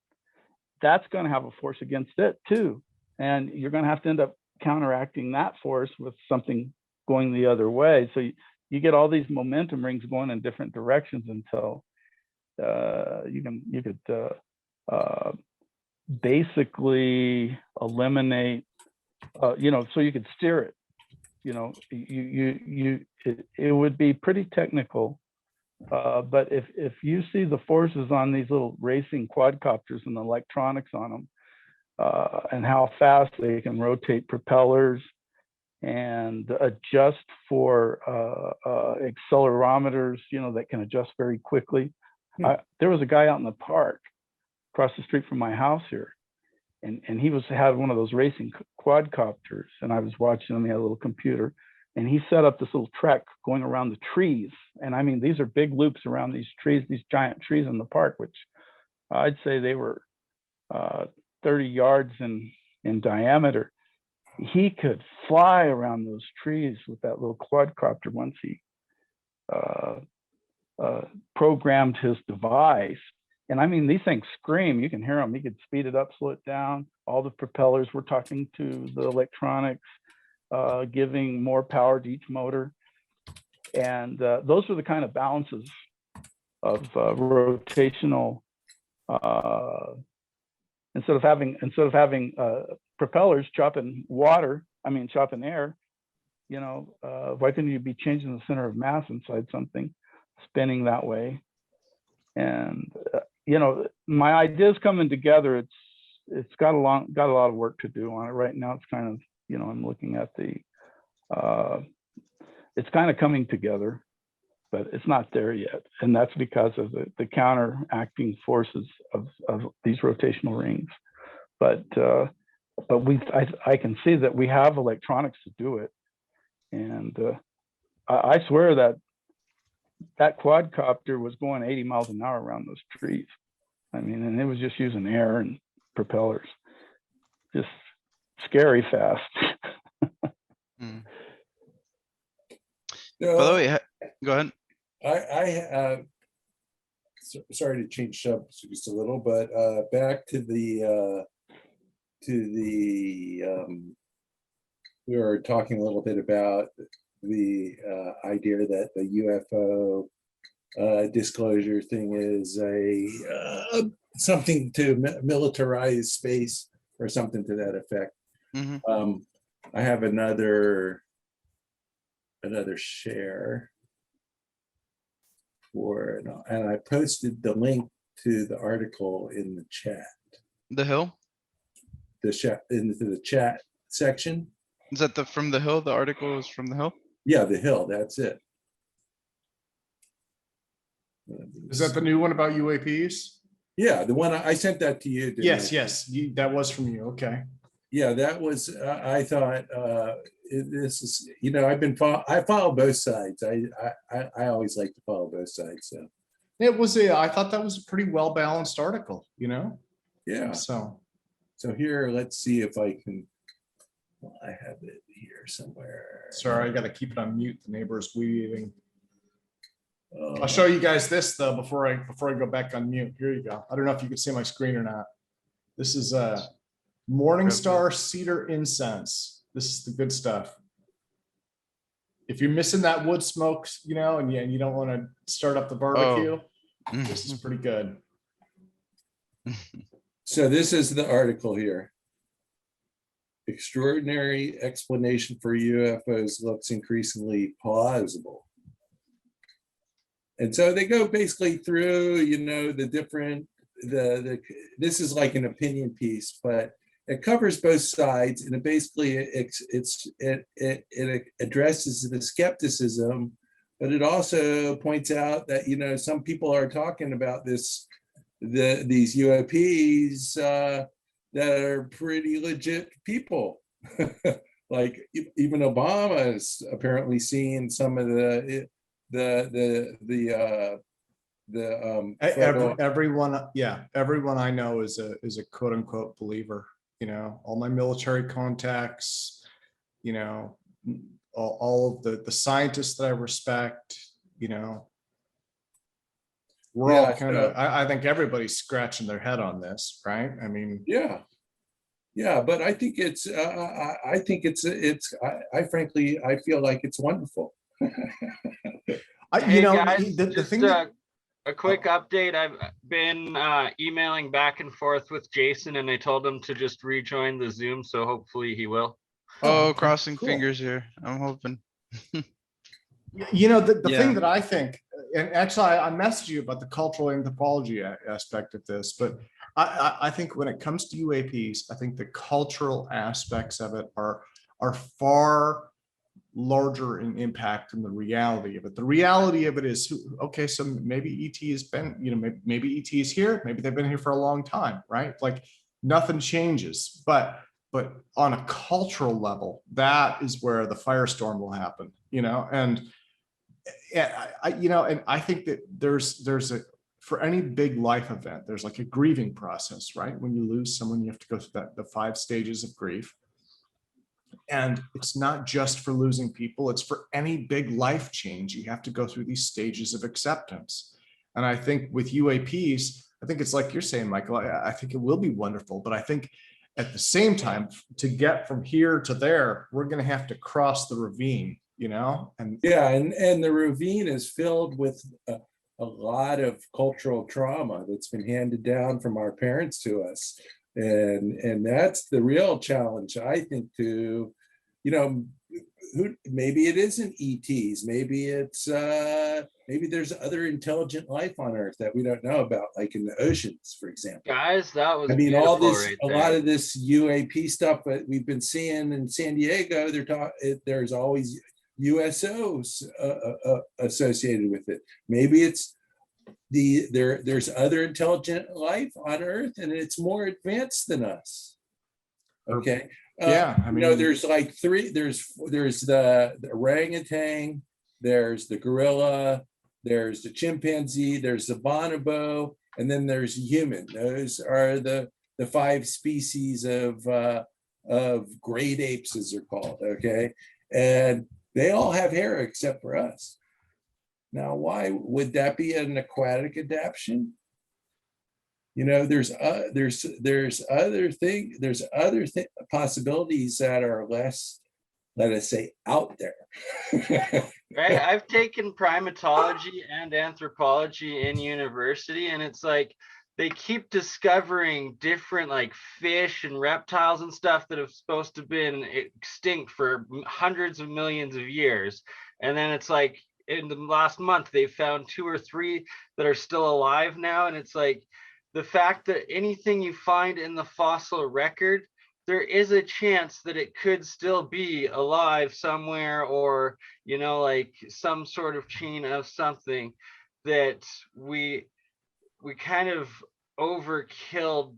that's going to have a force against it too. And you're going to have to end up counteracting that force with something going the other way. So you get all these momentum rings going in different directions until you could basically eliminate, so you could steer it. It would be pretty technical. But if you see the forces on these little racing quadcopters and the electronics on them, and how fast they can rotate propellers and adjust for accelerometers, that can adjust very quickly. There was a guy out in the park across the street from my house here, and he had one of those racing quadcopters, and I was watching him. He had a little computer, and he set up this little track going around the trees. And I mean, these are big loops around these trees, these giant trees in the park, which I'd say they were 30 yards in diameter. He could fly around those trees with that little quadcopter once he programmed his device. And I mean, these things scream. You can hear them. You could speed it up, slow it down. All the propellers were talking to the electronics, giving more power to each motor. And those are the kind of balances of rotational. Instead of having propellers chopping air, why couldn't you be changing the center of mass inside something, spinning that way? And my idea's coming together. It's got a lot of work to do on it right now. It's kind of, I'm looking at it's kind of coming together, but it's not there yet. And that's because of the counteracting forces of these rotational rings. But I can see that we have electronics to do it. And I swear that quadcopter was going 80 miles an hour around those trees. I mean, and it was just using air and propellers, just scary fast. By the way, go ahead. Sorry to change subjects just a little, but back to the we were talking a little bit about the idea that the UFO disclosure thing is something to militarize space or something to that effect. Mm-hmm. I have another share and I posted the link to the article in the chat. The Hill? Into the chat section. Is that from the Hill? The article is from the Hill? Yeah, the Hill, that's it. Is that the new one about UAPs? Yeah, the one I sent that to you. Yes, that was from you. Okay. Yeah, that was. I thought this is. I follow both sides. I always like to follow both sides. So it was I thought that was a pretty well balanced article. Yeah. So here, let's see if I can. Well, I have it here somewhere. Sorry, I got to keep it on mute. The neighbor's weed eating. I'll show you guys this though before I go back on mute. Here you go. I don't know if you can see my screen or not. This is Morningstar Cedar Incense. This is the good stuff. If you're missing that wood smoke, and you don't want to start up the barbecue, this is pretty good. So this is the article here. Extraordinary explanation for UFOs looks increasingly plausible. And so they go basically through, the different, this is like an opinion piece, but it covers both sides, and it basically it addresses the skepticism, but it also points out that some people are talking about these UAPs that are pretty legit people. Like even Obama is apparently seeing some of everyone I know is a quote unquote believer. All my military contacts, all of the scientists that I respect, we're all kind of, I think everybody's scratching their head on this, right? I mean, yeah. Yeah, but I think I frankly, I feel like it's wonderful. Hey You know, guys, the just thing that, a quick update. I've been emailing back and forth with Jason, and I told him to just rejoin the Zoom, so hopefully he will. Oh, okay, crossing cool. fingers here. I'm hoping. You know, the Yeah. thing that I think, and actually I messaged you about the cultural anthropology aspect of this, but I think when it comes to UAPs, I think the cultural aspects of it are far larger in impact than the reality of it. The reality of it is, okay, so maybe ET has been, you know, maybe ET is here, maybe they've been here for a long time, right? Like nothing changes, but on a cultural level, that is where the firestorm will happen, you know, and you know, and I think that there's for any big life event, there's like a grieving process, right? When you lose someone, you have to go through the 5 stages of grief. And it's not just for losing people, it's for any big life change. You have to go through these stages of acceptance. And I think with UAPs, I think it's like you're saying, Michael, I think it will be wonderful, but I think at the same time, to get from here to there, we're going to have to cross the ravine, you know? And yeah, and the ravine is filled with a lot of cultural trauma that's been handed down from our parents to us. And that's the real challenge, I think, to, you know, maybe it isn't ETs, maybe it's maybe there's other intelligent life on Earth that we don't know about, like in the oceans, for example. Guys, that was I mean, all beautiful this, right a there. lot of this UAP stuff that we've been seeing in San Diego, there's always USOs associated with it. Maybe it's there's other intelligent life on Earth and it's more advanced than us. Okay. Yeah, I mean, you know, there's like there's the orangutan, there's the gorilla, there's the chimpanzee, there's the bonobo, and then there's human. Those are the 5 species of great apes, as they're called. Okay, and they all have hair except for us. Now, why would that be an aquatic adaptation? You know, there's other possibilities that are less, let us say, out there. Right, I've taken primatology and anthropology in university, and it's like they keep discovering different like fish and reptiles and stuff that have supposed to have been extinct for hundreds of millions of years, and then it's like in the last month they found 2 or 3 that are still alive now, and it's like the fact that anything you find in the fossil record, there is a chance that it could still be alive somewhere, or, you know, like some sort of chain of something that we kind of overkilled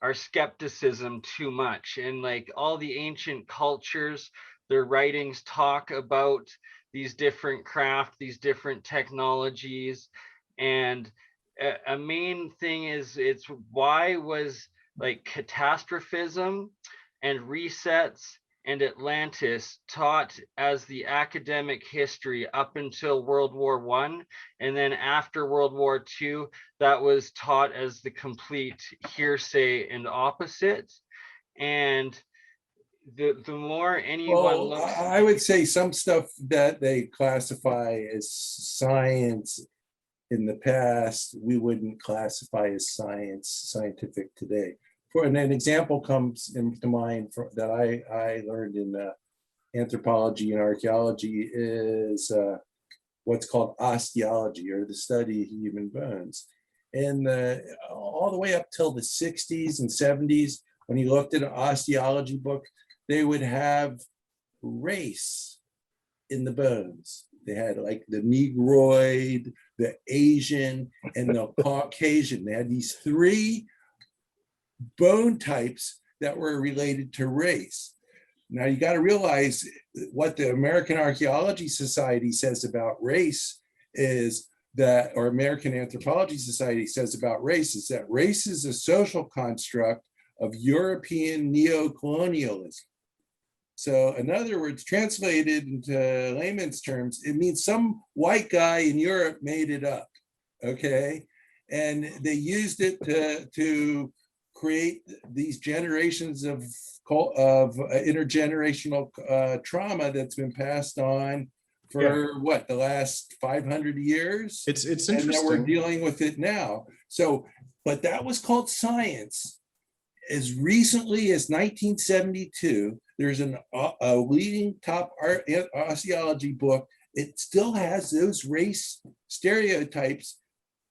our skepticism too much. And like all the ancient cultures, their writings talk about these different craft, these different technologies, and a main thing is it's why was like catastrophism and resets and Atlantis taught as the academic history up until World War I, and then after World War II, that was taught as the complete hearsay and opposite. And the more anyone looks, I would say some stuff that they classify as science in the past, we wouldn't classify as scientific today. And an example comes into mind that I learned in anthropology and archaeology is what's called osteology, or the study of human bones. And all the way up till the 60s and 70s, when you looked at an osteology book, they would have race in the bones. They had like the Negroid, the Asian, and the Caucasian. They had these 3 bone types that were related to race. Now you got to realize what the American Archaeology Society says about race is that, or American Anthropology Society says about race, is that race is a social construct of European neocolonialism. So in other words, translated into layman's terms, it means some white guy in Europe made it up, okay? And they used it to create these generations of intergenerational trauma that's been passed on for what, the last 500 years? It's And then we're interesting. dealing with it now. So, but that was called science. As recently as 1972, there's a leading top osteology book. It still has those race stereotypes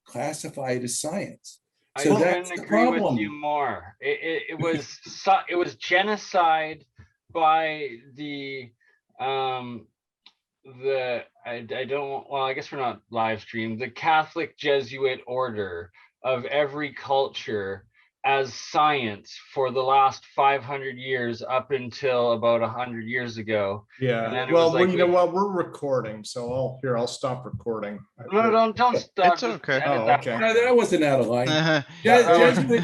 classified as science. So I that's couldn't the agree with problem. you more. It was genocide by the I don't, well, I guess we're not live stream, the Catholic Jesuit order of every culture as science for the last 500 years up until about 100 years ago. And Yeah. then it Well, was like, you know what? We're recording, so I'll stop recording. no, don't stop. It's just okay. edit Oh, that okay. part No, out. that wasn't out of line. Yeah. Jesuit,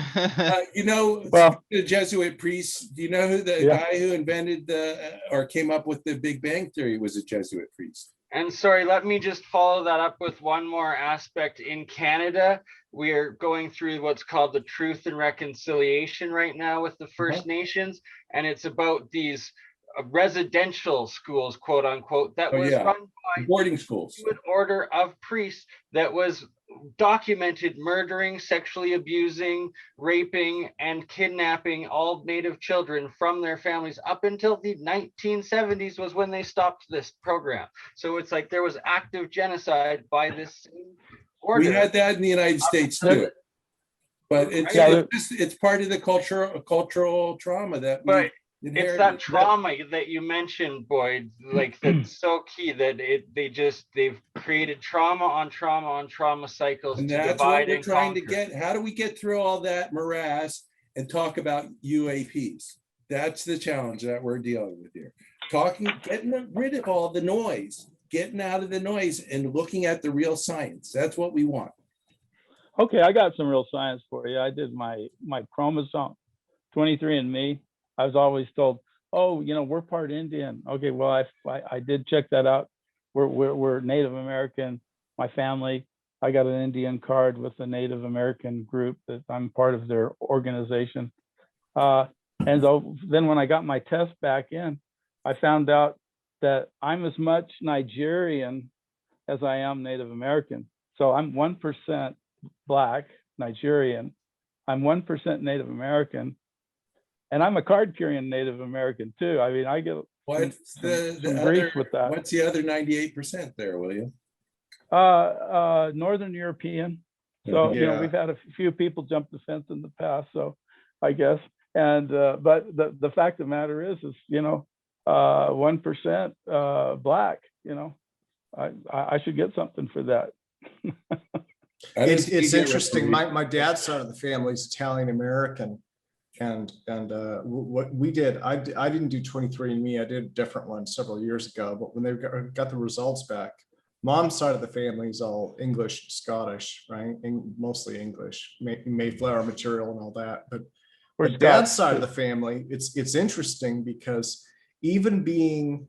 you know, Well- the Jesuit priests, do you know who the Yeah. guy who invented or came up with the Big Bang Theory was a Jesuit priest? And sorry, let me just follow that up with one more aspect. In Canada, we are going through what's called the Truth and Reconciliation right now with the First Nations. And it's about these residential schools, quote unquote, that Oh, was yeah. run by Boarding schools. an order of priests that was documented murdering, sexually abusing, raping, and kidnapping all Native children from their families up until the 1970s was when they stopped this program. So it's like there was active genocide by this same order. We had that in the United States too. But it's, it's part of the cultural trauma that we But it's inherited. that trauma that you mentioned, Boyd, like that's so key that they've created trauma on trauma on trauma cycles And to that's divide what we're and trying to conquer. get. How do we get through all that morass and talk about UAPs? That's the challenge that we're dealing with here. Getting rid of all the noise, getting out of the noise and looking at the real science. That's what we want. Okay, I got some real science for you. I did my chromosome 23andMe. I was always told, oh, you know, we're part Indian. Okay, well, I did check that out. We're Native American. My family, I got an Indian card with the Native American group that I'm part of their organization. And then when I got my test back in, I found out that I'm as much Nigerian as I am Native American. So I'm 1% Black, Nigerian. I'm 1% Native American. And I'm a card-carrying Native American too. I mean, I get What's some grief with that. What's the other 98% there, William? Northern European. So, you know, we've had a few people jump the fence in the past, so I guess. And, but the fact of the matter is, you know, 1% Black, you know, I should get something for that. It's interesting. My dad's side of the family is Italian American. And what we did, I didn't do 23andMe. I did a different one several years ago. But when they got the results back, mom's side of the family is all English, Scottish, right? And mostly English, Mayflower material and all that. But the dad's side of the family, it's interesting because even being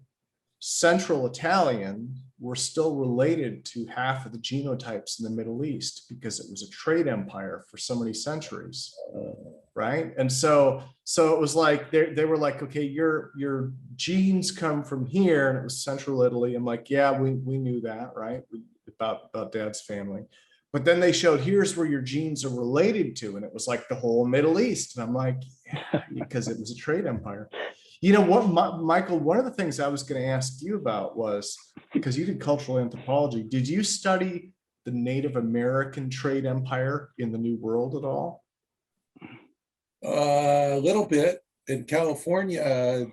Central Italian, we're still related to half of the genotypes in the Middle East because it was a trade empire for so many centuries, right? And so it was like they were like, okay, your genes come from here, and it was Central Italy. I'm like, yeah, we knew that, right? About Dad's family. But then they showed here's where your genes are related to, and it was like the whole Middle East. And I'm like, yeah, because it was a trade empire. You know what, Michael, one of the things I was going to ask you about was, because you did cultural anthropology, did you study the Native American trade empire in the New World at all? A little bit. In California,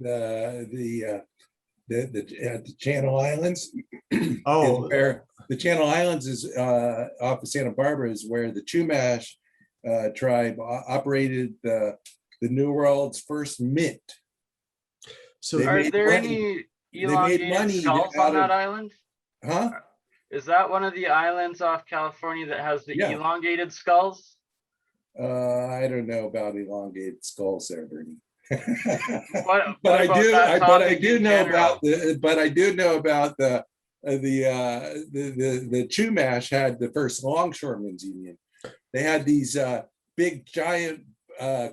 the Channel Islands. Oh, where the Channel Islands is off of Santa Barbara is where the Chumash tribe operated the New World's first mint. So are there any elongated skulls on that island? Huh? Is that one of the islands off California that has the elongated skulls? I don't know about elongated skulls there, Bernie. But I do know about the Chumash had the first Longshoremen's Union. They had these big giant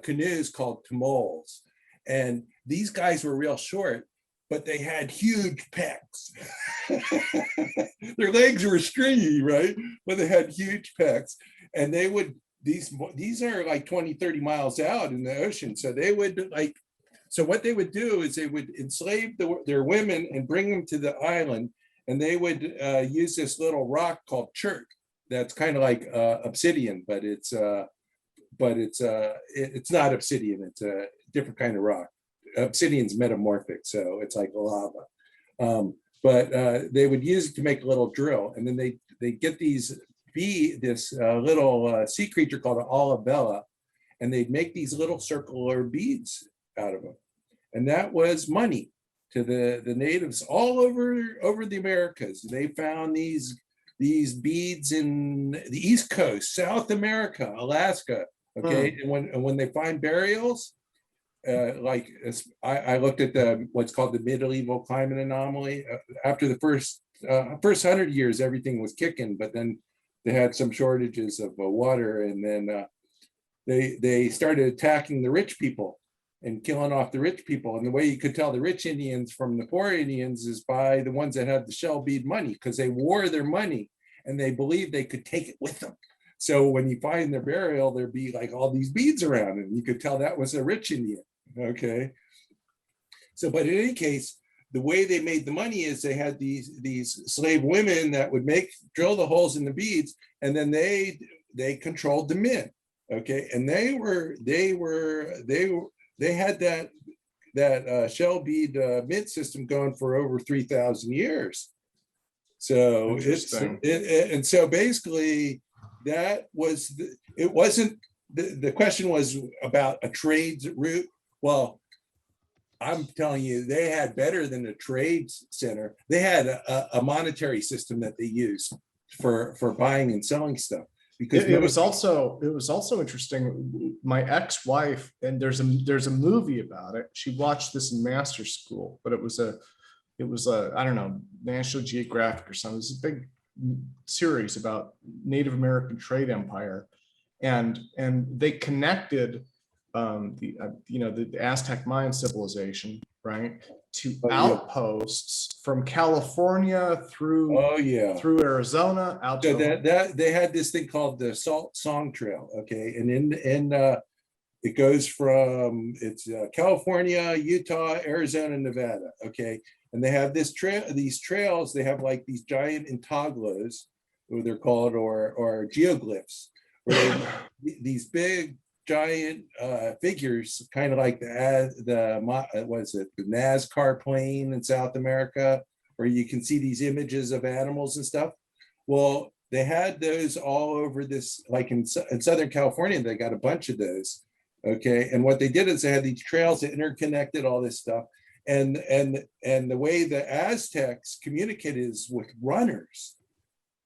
canoes called tamols. And these guys were real short, but they had huge pecs. Their legs were stringy, right? But they had huge pecs. And they would, these are like 20, 30 miles out in the ocean. So they would like, so what they would do is they would enslave their women and bring them to the island. And they would use this little rock called chert. That's kind of like obsidian, but it's not obsidian. It's a different kind of rock. Obsidian's metamorphic, so it's like lava. But they would use it to make a little drill, and then they get this little sea creature called an olivella, and they'd make these little circular beads out of them, and that was money to the natives all over the Americas. They found these beads in the East Coast, South America, Alaska. Okay, and when they find burials, like I looked at what's called the medieval climate anomaly. After the first 100 years, everything was kicking, but then they had some shortages of water, and then they started attacking the rich people and killing off the rich people. And the way you could tell the rich Indians from the poor Indians is by the ones that had the shell bead money, because they wore their money and they believed they could take it with them. So when you find their burial, there'd be like all these beads around, and you could tell that was a rich Indian. Okay. So, but in any case, the way they made the money is they had these slave women that would drill the holes in the beads, and then they controlled the men. Okay, and they had that shell bead mint system going for over 3,000 years. So and so basically that was it wasn't the question was about a trade route. Well, I'm telling you, they had better than a trade center. They had a monetary system that they used for buying and selling stuff. Because it was also interesting. My ex-wife, and there's a movie about it. She watched this in master school, but it was a I don't know, National Geographic or something. It was a big series about Native American trade empire, and they connected the Aztec Mayan civilization, right, to outposts from California through Arizona out so to that they had this thing called the Salt Song Trail. Okay, and it goes from California, Utah, Arizona, Nevada. Okay, and they have these trails. They have like these giant intaglos, what they're called, or geoglyphs, where these big giant figures, kind of like the NASCAR plane in South America, where you can see these images of animals and stuff. Well, they had those all over this, like in Southern California, they got a bunch of those. Okay, and what they did is they had these trails that interconnected all this stuff, and the way the Aztecs communicated is with runners.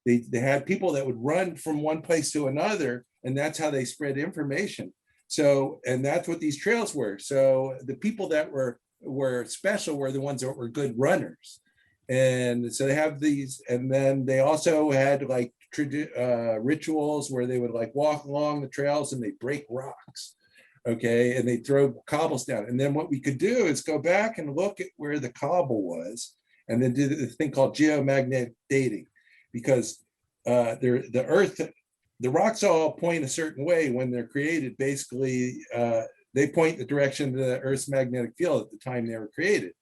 They had people that would run from one place to another, and that's how they spread information. So, and that's what these trails were. So the people that were special were the ones that were good runners. And so they have these, and then they also had like rituals where they would like walk along the trails and they break rocks. Okay, and they throw cobbles down. And then what we could do is go back and look at where the cobble was, and then do the thing called geomagnetic dating, because the Earth, the rocks all point a certain way when they're created. Basically, they point the direction of the Earth's magnetic field at the time they were created.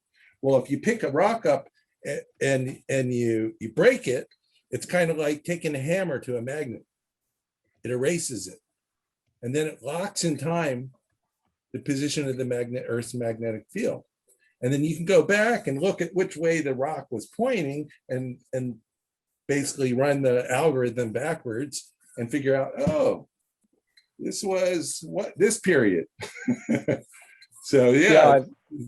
Well, if you pick a rock up and you break it, it's kind of like taking a hammer to a magnet. It erases it. And then it locks in time the position of the Earth's magnetic field. And then you can go back and look at which way the rock was pointing and basically run the algorithm backwards and figure out, oh, this was this period. So yeah,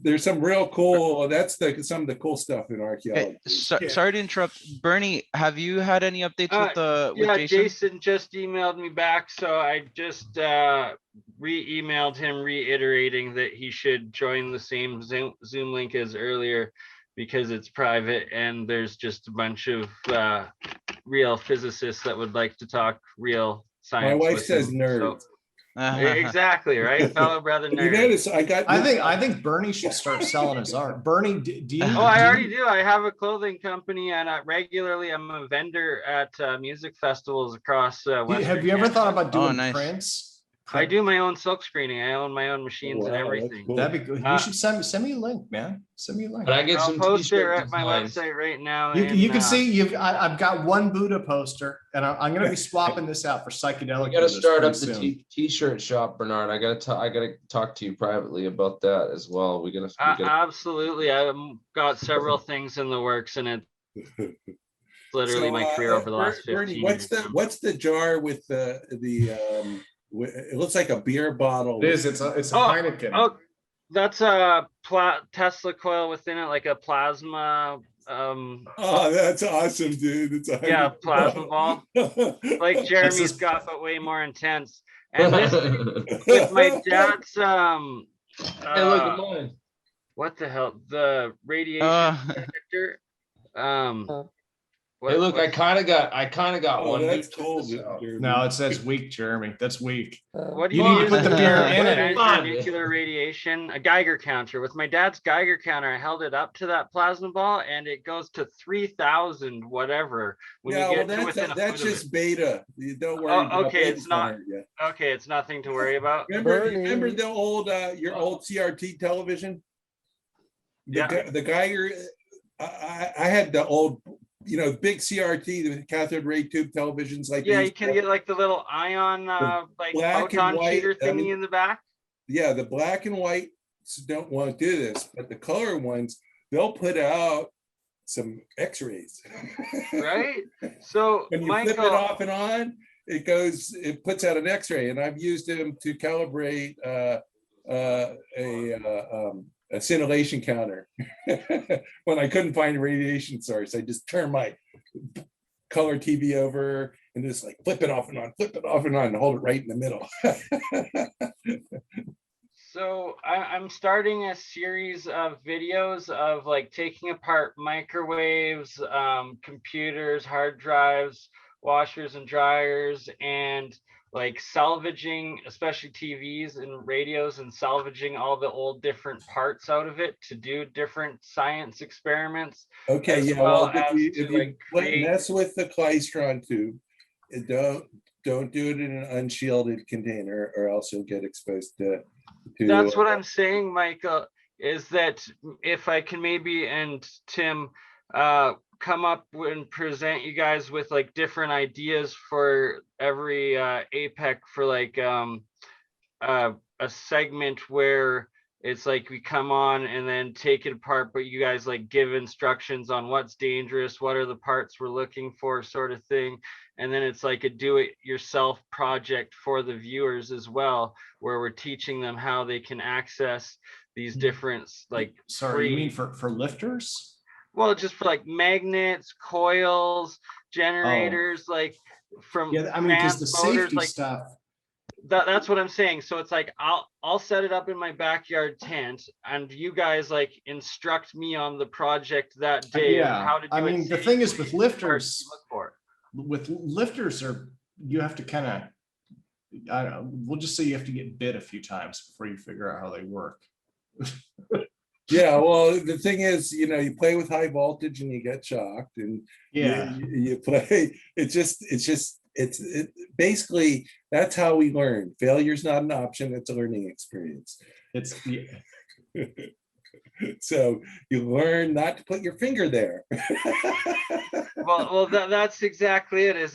there's some real cool, that's some of the cool stuff in archaeology. Sorry to interrupt. Bernie, have you had any updates with Jason? Jason just emailed me back, so I just re-emailed him reiterating that he should join the same Zoom link as earlier, because it's private and there's just a bunch of real physicists that would like to talk real science. My wife says nerds. Exactly, right? Fellow brother You nerd. notice I got. I think Bernie should start selling his art. Bernie, do you? Oh, I already do. I have a clothing company, and regularly I'm a vendor at music festivals across Western Have you ever Canada. thought about doing nice. prints? I do my own silk screening. I own my own machines and Wow, that's everything. cool. That'd be good. You should send me a link, man. Send me a link. But I get I'll some post it t-shirt at my designs. website right now. You can see I've got one Buddha poster, and I'm going to be swapping this out for psychedelic. You got to Buddhas start pretty up the soon. t-shirt shop, Bernard. I got to talk to you privately about that as well. We gotta absolutely. I've got several things in the works, and it's literally my career over the last 15 Bernie, years. what's the jar with the it looks like a beer bottle. It is. It's a Heineken. Oh, that's a Tesla coil within it, like a plasma. Oh, that's awesome, dude. It's a yeah, plasma ball. Like Jeremy's got, but way more intense. And this with my dad's hey, look at mine. What the hell? The radiation detector. Hey, look, I kind of got one. That's cool. No, that's weak, Jeremy. That's weak. What do You you need to put the beer in it. Nuclear radiation, a Geiger counter. With my dad's Geiger counter, I held it up to that plasma ball, and it goes to 3,000 whatever. When you get to within that's just beta. You don't worry. Oh, okay, it's not. Okay, it's nothing to worry about. Remember the old your old CRT television? The Geiger. I had the old. Big CRT, the cathode ray tube televisions like you can get like the little ion like photon shooter thingy in the back. Yeah, the black and white don't want to do this, but the color ones, they'll put out some x-rays. Right? So when you flip it off and on, it puts out an x-ray, and I've used them to calibrate a scintillation counter. When I couldn't find a radiation source, I just turned my color TV over and just like flip it off and on, and hold it right in the middle. So I'm starting a series of videos of like taking apart microwaves, computers, hard drives, washers and dryers, and like salvaging, especially TVs and radios, and salvaging all the old different parts out of it to do different science experiments. Okay, yeah. Well, if you mess with the klystron tube, don't do it in an unshielded container, or else you'll get exposed to. That's what I'm saying, Michael. Is that if I can maybe, and Tim, come up and present you guys with like different ideas for every APEC for like a segment where it's like we come on and then take it apart, but you guys like give instructions on what's dangerous, what are the parts we're looking for, sort of thing. And then it's like a do-it-yourself project for the viewers as well, where we're teaching them how they can access these different like. Sorry, you mean for lifters? Well, just for like magnets, coils, generators, like from because the safety like, stuff. That's what I'm saying. So it's like I'll set it up in my backyard tent, and you guys like instruct me on the project that day. Yeah, how to do it. The thing is with lifters, you have to kind of. I don't know. We'll just say you have to get bit a few times before you figure out how they work. Yeah, well, the thing is, you play with high voltage and you get shocked, and you play. It's basically that's how we learn. Failure's not an option; it's a learning experience. So you learn not to put your finger there. well, that's exactly it.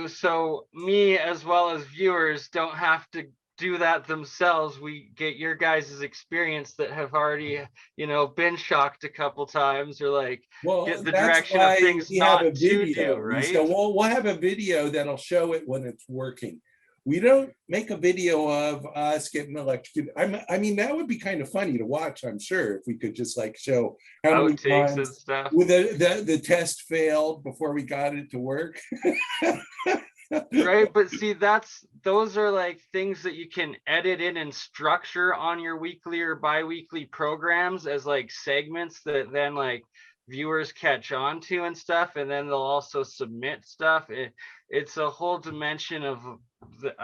So me as well as viewers don't have to do that themselves. We get your guys' experience that have already, been shocked a couple times, or like get the direction of things not to do, right? So we'll have a video that'll show it when it's working. We don't make a video of us getting electrocuted. I mean, that would be kind of funny to watch, I'm sure, if we could just like show how many times and stuff. With the test failed before we got it to work. Right, but see, those are like things that you can edit in and structure on your weekly or bi-weekly programs as like segments that then like viewers catch on to and stuff, and then they'll also submit stuff. It's a whole dimension of the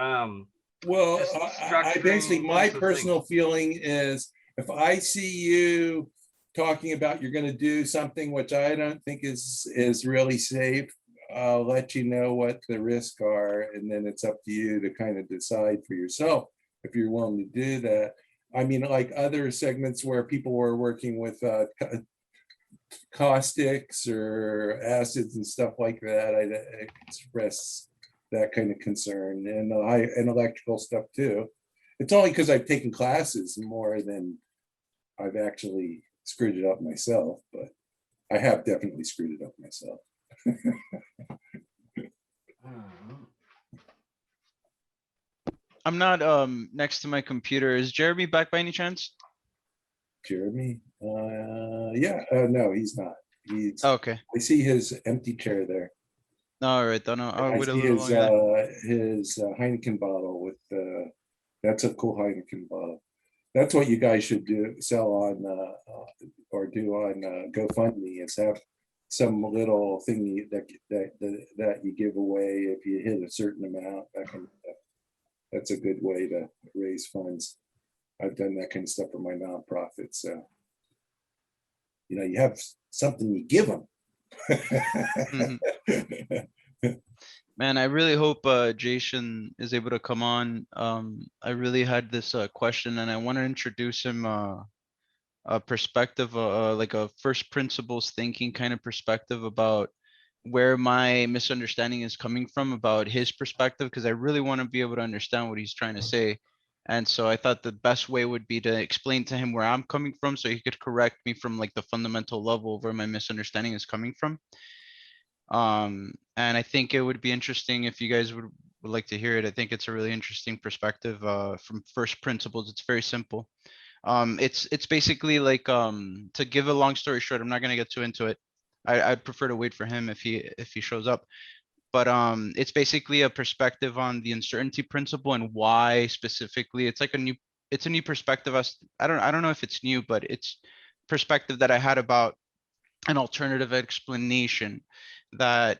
Well, Just I basically, structuring my lots of personal things. feeling is if I see you talking about you're going to do something which I don't think is really safe, I'll let you know what the risks are, and then it's up to you to kind of decide for yourself if you're willing to do that. I mean, like other segments where people were working with caustics or acids and stuff like that, I express that kind of concern, and electrical stuff too. It's only because I've taken classes more than I've actually screwed it up myself, but I have definitely screwed it up myself. I'm not next to my computer. Is Jeremy back by any chance? Jeremy, yeah, no, he's not. He's. Okay. I see his empty chair there. All right, then I'll I wait a see little longer. his Heineken bottle with that's a cool Heineken bottle. That's what you guys should do, sell on or do on GoFundMe, is have some little thing that you give away if you hit a certain amount. That's a good way to raise funds. I've done that kind of stuff for my nonprofit, so you have something you give them. Man, I really hope Jason is able to come on. I really had this question, and I want to introduce him a perspective, like a first principles thinking kind of perspective about where my misunderstanding is coming from about his perspective, because I really want to be able to understand what he's trying to say. And so I thought the best way would be to explain to him where I'm coming from so he could correct me from like the fundamental level of where my misunderstanding is coming from. And I think it would be interesting if you guys would like to hear it. I think it's a really interesting perspective from first principles. It's very simple. It's basically like to give a long story short, I'm not going to get too into it. I'd prefer to wait for him if he shows up. But it's basically a perspective on the uncertainty principle and why specifically it's like a new perspective. I don't know if it's new, but it's perspective that I had about an alternative explanation that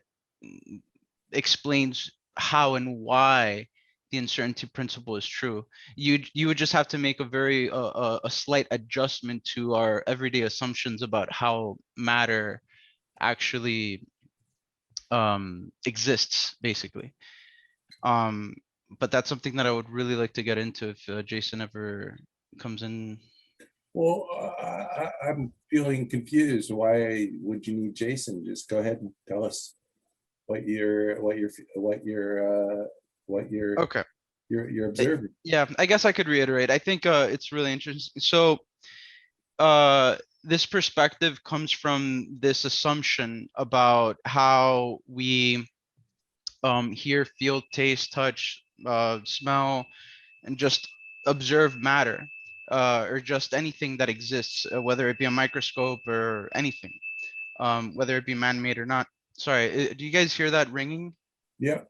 explains how and why the uncertainty principle is true. You would just have to make a very a slight adjustment to our everyday assumptions about how matter actually exists, basically. But that's something that I would really like to get into if Jason ever comes in. Well, I'm feeling confused. Why would you need Jason? Just go ahead and tell us what you're Okay. you're observing. Yeah, I guess I could reiterate. I think it's really interesting. So this perspective comes from this assumption about how we hear, feel, taste, touch, smell, and just observe matter, or just anything that exists, whether it be a microscope or anything, whether it be man-made or not. Sorry, do you guys hear that ringing? Yeah.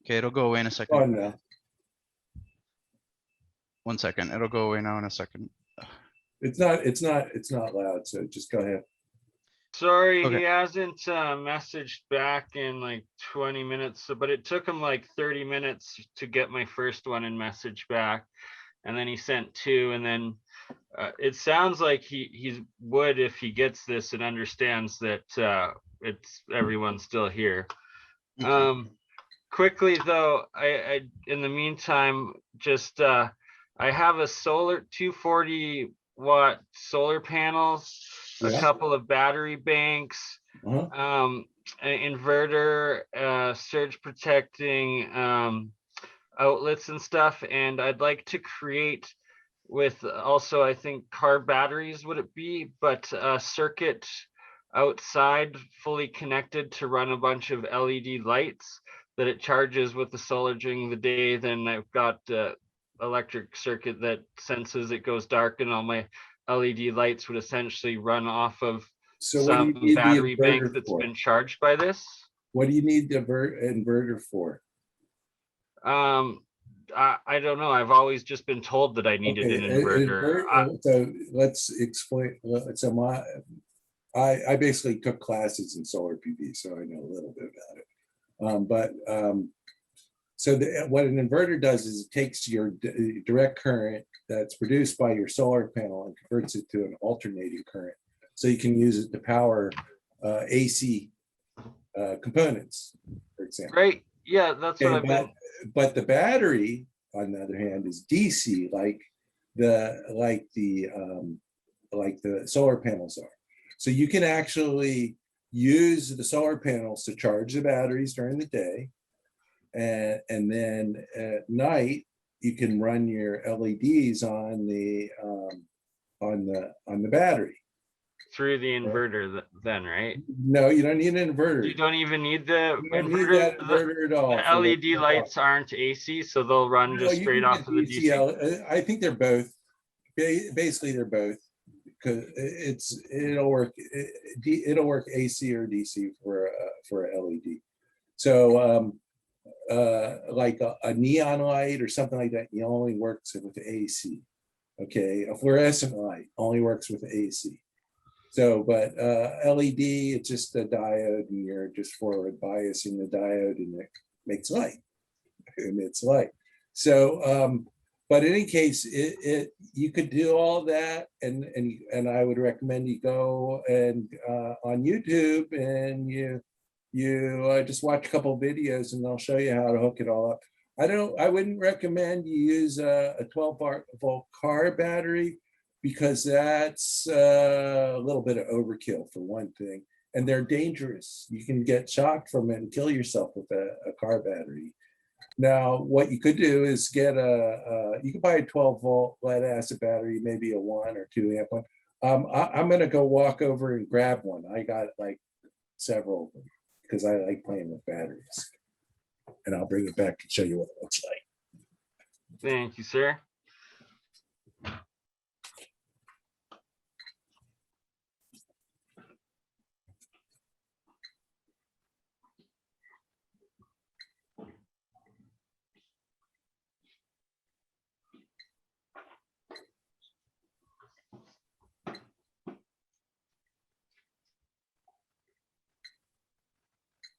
Okay, it'll go away in a second. Oh no. 1 second, it'll go away now in a second. It's not loud, so just go ahead. Sorry, Okay. he hasn't messaged back in like 20 minutes, but it took him like 30 minutes to get my first one and message back. And then he sent two, and then it sounds like he would, if he gets this and understands that it's everyone's still here. Quickly though, I in the meantime, just I have a solar 240 watt solar panels, a couple of battery banks, an inverter, surge protecting outlets and stuff, and I'd like to create with also, I think, car batteries would it be, but a circuit outside fully connected to run a bunch of LED lights that it charges with the solar during the day. Then I've got electric circuit that senses it goes dark, and all my LED lights would essentially run off of some battery bank that's been charged by this. What do you need the inverter for? I don't know. I've always just been told that I needed an inverter. So let's explain. So I basically took classes in solar PV, so I know a little bit about it. So what an inverter does is it takes your direct current that's produced by your solar panel and converts it to an alternating current. So you can use it to power AC components, for example. Right. Yeah, that's what I've Okay, been. but the battery, on the other hand, is DC, like the solar panels are. So you can actually use the solar panels to charge the batteries during the day, and then at night you can run your LEDs on the battery. Through the inverter then, right? No, you don't need an inverter. You don't even need the You don't need inverter. that inverter at all. The LED lights aren't AC, so they'll run No, just you straight can off of the get DC. I think they're both. Basically, they're both, because it'll work AC or DC for a LED. So like a neon light or something like that, it only works with AC. Okay, a fluorescent light only works with AC. So, but LED, it's just a diode, and you're just forward biasing the diode, and it makes light. Emits light. So, but in any case, you could do all that, and I would recommend you go and on YouTube, and you just watch a couple of videos, and they'll show you how to hook it all up. I wouldn't recommend you use a 12-volt car battery, because that's a little bit of overkill for one thing, and they're dangerous. You can get shocked from it and kill yourself with a car battery. Now, what you could do is get you can buy a 12-volt lead acid battery, maybe a 1 or 2 amp one. I'm gonna go walk over and grab one. I got like several of them because I like playing with batteries, and I'll bring it back and show you what it looks like. Thank you, sir.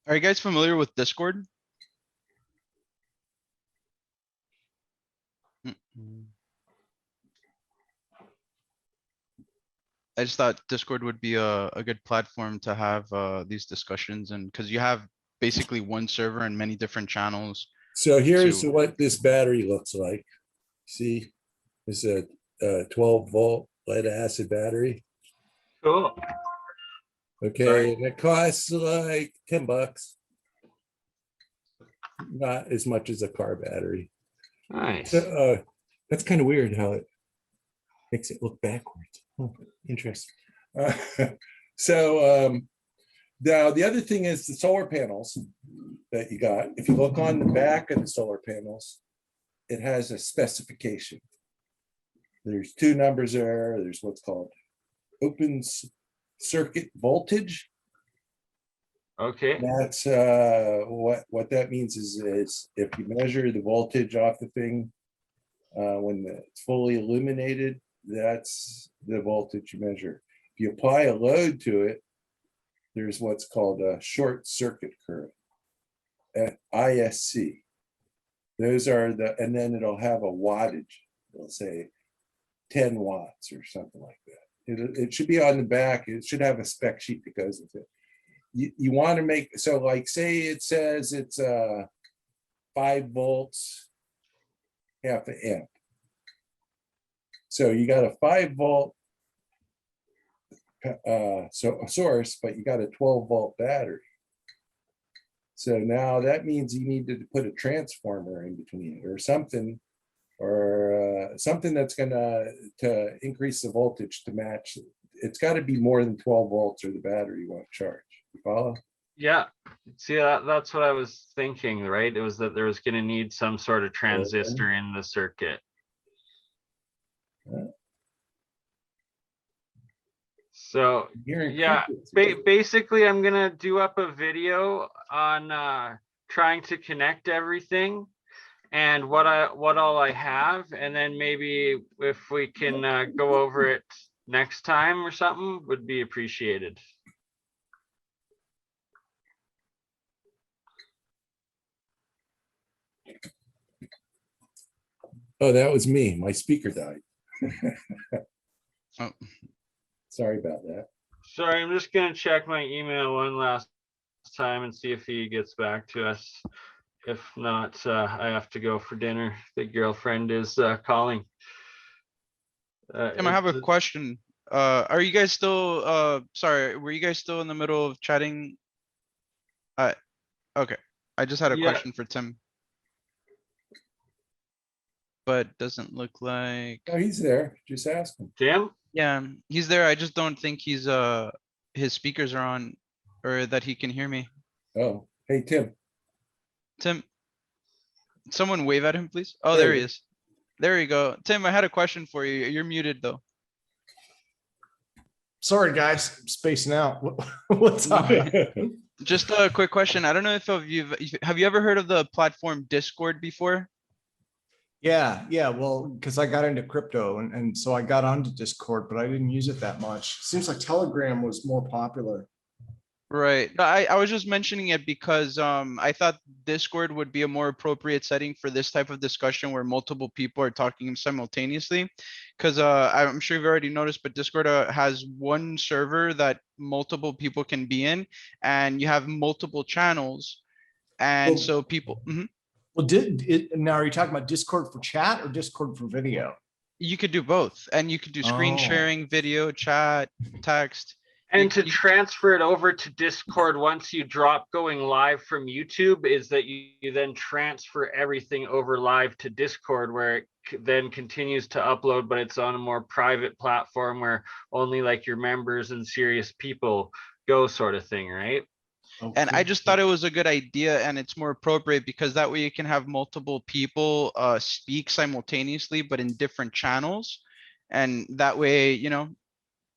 Are you guys familiar with Discord? I just thought Discord would be a good platform to have these discussions, and because you have basically one server and many different channels. So here's to- what this battery looks like. See, this is a 12-volt lead acid battery. Cool. Okay, Sorry. and it costs like $10. Not as much as a car battery. Nice. So, that's kind of weird how it makes it look backwards. Oh, interesting. So now the other thing is the solar panels that you got. If you look on the back of the solar panels, it has a specification. There's 2 numbers there. There's what's called open circuit voltage. Okay. That's what that means is if you measure the voltage off the thing when it's fully illuminated, that's the voltage you measure. If you apply a load to it, there's what's called a short circuit current at ISC. Those are and then it'll have a wattage. It'll say 10 watts or something like that. It should be on the back. It should have a spec sheet that goes with it. You want to make, so like say it says it's 5 volts, half an amp. So you got a 5-volt source, but you got a 12-volt battery. So now that means you need to put a transformer in between it or something that's gonna to increase the voltage to match. It's got to be more than 12 volts or the battery won't charge. You follow? Yeah. See, that's what I was thinking, right? It was that there was going to need some sort of transistor in the circuit. So yeah, basically I'm going to do up a video on trying to connect everything and what all I have, and then maybe if we can go over it next time or something would be appreciated. Oh, that was me. My speaker died. Oh. Sorry about that. Sorry, I'm just gonna check my email one last time and see if he gets back to us. If not, I have to go for dinner. The girlfriend is calling. Tim, I have a question. Are you guys still, sorry, were you guys still in the middle of chatting? Okay, I just had a Yeah. question for Tim. But doesn't look like, Oh, he's there. Just ask him. Tim? yeah, he's there. I just don't think he's, his speakers are on or that he can hear me. Oh, hey, Tim. Tim, someone wave at him, please. Oh, There there he he is. There you go. Tim, I had a question for you. You're muted though. Sorry, guys, I'm spacing out. What's up? Just a quick question. I don't know if have you ever heard of the platform Discord before? Yeah. Well, because I got into crypto and so I got onto Discord, but I didn't use it that much. Seems like Telegram was more popular. Right. No, I was just mentioning it because I thought Discord would be a more appropriate setting for this type of discussion where multiple people are talking simultaneously. Because I'm sure you've already noticed, but Discord has one server that multiple people can be in, and you have multiple channels. And Well- so people, Well, now are you talking about Discord for chat or Discord for video? you could do both, and you could do screen Oh. sharing, video, chat, text. And to transfer it over to Discord once you drop going live from YouTube is that you then transfer everything over live to Discord, where it then continues to upload, but it's on a more private platform where only like your members and serious people go, sort of thing, right? And I Okay. just thought it was a good idea, and it's more appropriate because that way you can have multiple people speak simultaneously, but in different channels. And that way, you know,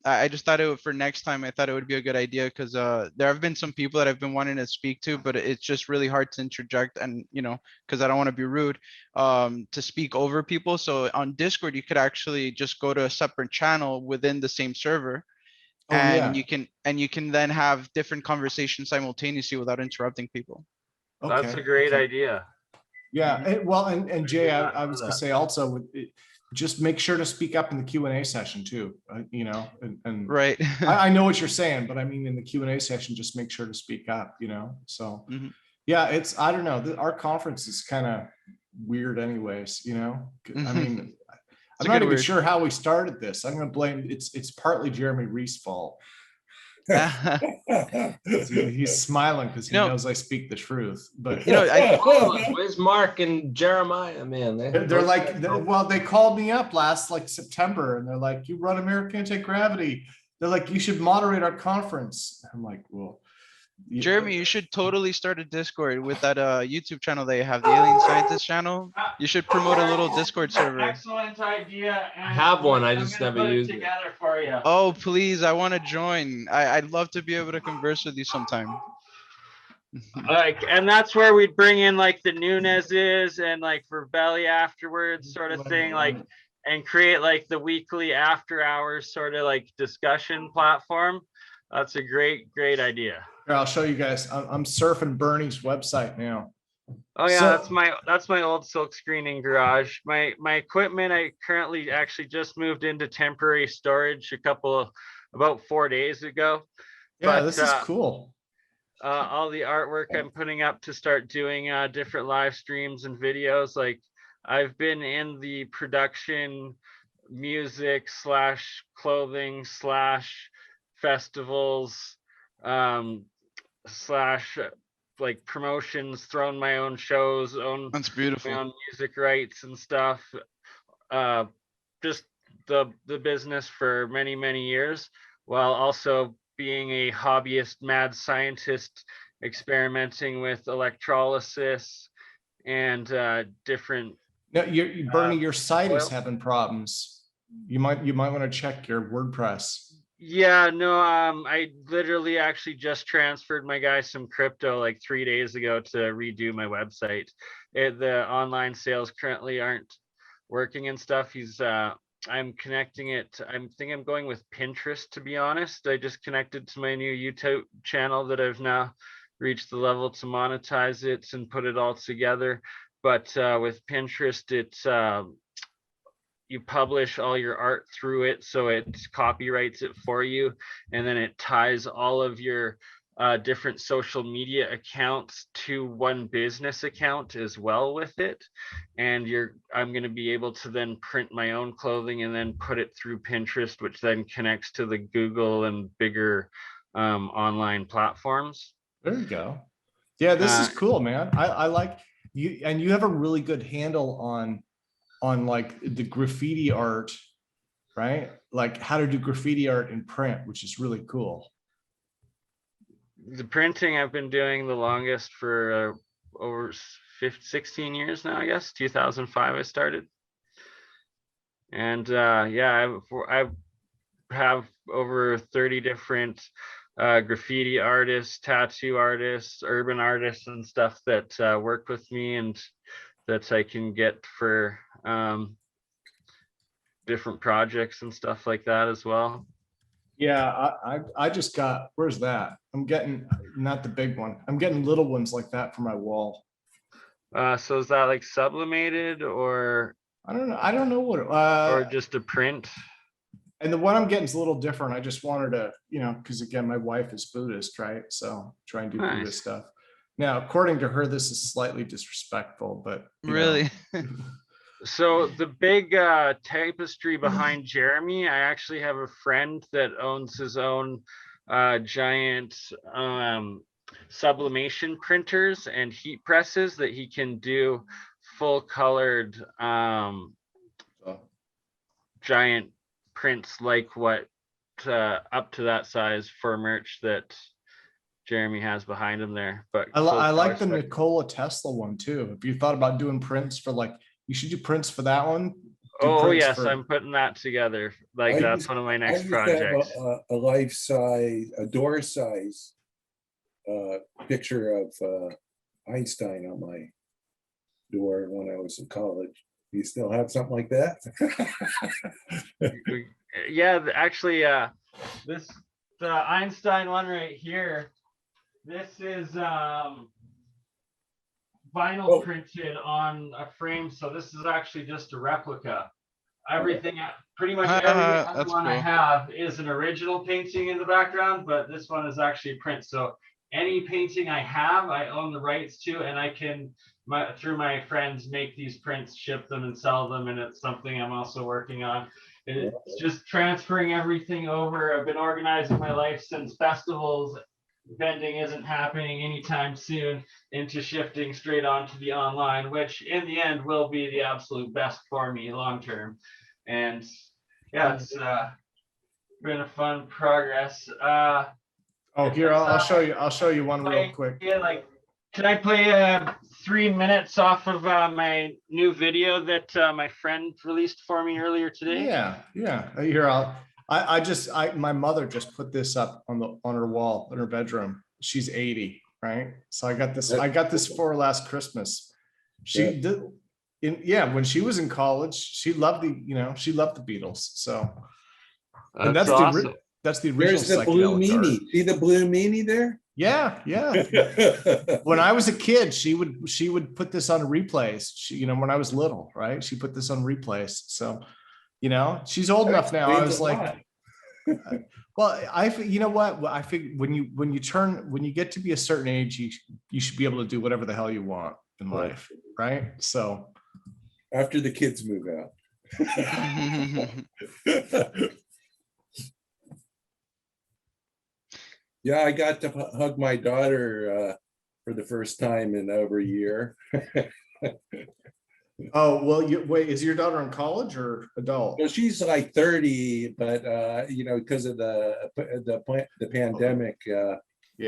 I just thought for next time, I thought it would be a good idea because there have been some people that I've been wanting to speak to, but it's just really hard to interject and, you know, because I don't want to be rude, to speak over people. So on Discord, you could actually just go to a separate channel within the same server. Oh, yeah. And you can then have different conversations simultaneously without interrupting people. That's Okay, a great okay. idea. Yeah, well, and Jay, Yeah, I was gonna say also, just make sure to speak up in the Q&A session too, you know, and Right. I know what you're saying, but I mean, in the Q&A session, just make sure to speak up, you know, so. Mhm. Yeah, I don't know, our conference is kind of weird anyways, you know, I mean, I'm a not good even word. sure how we started this. I'm gonna blame, it's partly Jeremy Reese's fault. He's smiling because he No. knows I speak the truth, but. You know, Where's Mark and Jeremiah, man? They're like, well, they called me up last like September and they're like, you run American Anti-Gravity. They're like, you should moderate our conference. I'm like, well. Jeremy, you should totally start a Discord with that YouTube channel they have, the Alien Scientist channel. You should promote a little Discord server. Excellent idea. I have one, I just never used it. Together for you. Oh, please, I want to join. I'd love to be able to converse with you sometime. Like, and that's where we'd bring in like the Nunez's and like Verbelli afterwards, sort of thing, like, and create like the weekly after hours sort of like discussion platform. That's a great idea. Here, I'll show you guys. I'm surfing Bernie's website now. Oh yeah, So- that's my old silk screening garage. My equipment, I currently actually just moved into temporary storage about 4 days ago. Yeah, But, this is cool. All the artwork I'm putting up to start doing different live streams and videos. Like, I've been in the production, music / clothing / festivals / like promotions, thrown my own shows, That's my beautiful. own music rights and stuff. Just the business for many years, while also being a hobbyist mad scientist, experimenting with electrolysis and different. No, Bernie, your site is well- having problems. You might want to check your WordPress. Yeah, no, I literally actually just transferred my guy some crypto like 3 days ago to redo my website. The online sales currently aren't working and stuff. I'm connecting it. I'm going with Pinterest, to be honest. I just connected to my new YouTube channel that I've now reached the level to monetize it and put it all together. But with Pinterest, you publish all your art through it, so it copyrights it for you, and then it ties all of your different social media accounts to one business account as well with it. And I'm going to be able to then print my own clothing and then put it through Pinterest, which then connects to the Google and bigger online platforms. There you go. Yeah, this is cool, man. I like you, and you have a really good handle on like the graffiti art, right? Like how to do graffiti art in print, which is really cool. The printing I've been doing the longest for over 16 years now, I guess. 2005 I started. And yeah, I have over 30 different graffiti artists, tattoo artists, urban artists and stuff that work with me and that I can get for different projects and stuff like that as well. Yeah, I just got, where's that? I'm getting, not the big one. I'm getting little ones like that for my wall. So is that like sublimated or? I don't know. I don't know what, or just a print? And the one I'm getting is a little different. I just wanted to, you know, because again, my wife is Buddhist, right? So try and do Nice. Buddhist stuff. Now, according to her, this is slightly disrespectful, but you know. Really? So the big tapestry behind Jeremy, I actually have a friend that owns his own giant sublimation printers and heat presses that he can do full colored giant prints like what up to that size for merch that Jeremy has behind him there. But I like the Nikola Tesla one too. If you thought about doing prints for like, you should do prints for that one. Oh yes, I'm putting that together. Like that's one of my next projects. A life size, a door size picture of Einstein on my door when I was in college. Do you still have something like that? Yeah, actually, this the Einstein one right here. This is vinyl printed on a frame, so this is actually just a replica. Everything, pretty much every other one I have is an original painting in the background, but this one is actually a print. So any painting I have, I own the rights to, and I can, through my friends, make these prints, ship them, and sell them. And it's something I'm also working on. It's just transferring everything over. I've been organizing my life since festivals. Vending isn't happening anytime soon, into shifting straight onto the online, which in the end will be the absolute best for me long term. And yeah, it's been a fun progress. Oh, here, I'll show you one real quick. Yeah, like, can I play 3 minutes off of my new video that my friend released for me earlier today? Yeah. Here, my mother just put this up on her wall in her bedroom. She's 80, right? So I got this for her last Christmas. She did, when she was in college, she loved the Beatles. So, and that's awesome. That's the original. There's the blue meanie. See the blue meanie there? Yeah. When I was a kid, she would put this on replays. when I was little, right? She put this on replays. So, she's old enough now. I was like, well, you know what? I think when you get to be a certain age, you should be able to do whatever the hell you want in life, right? So after the kids move out. Yeah, I got to hug my daughter for the first time in over a year. Oh, well, wait, is your daughter in college or adult? Well, she's like 30, but because of the pandemic, we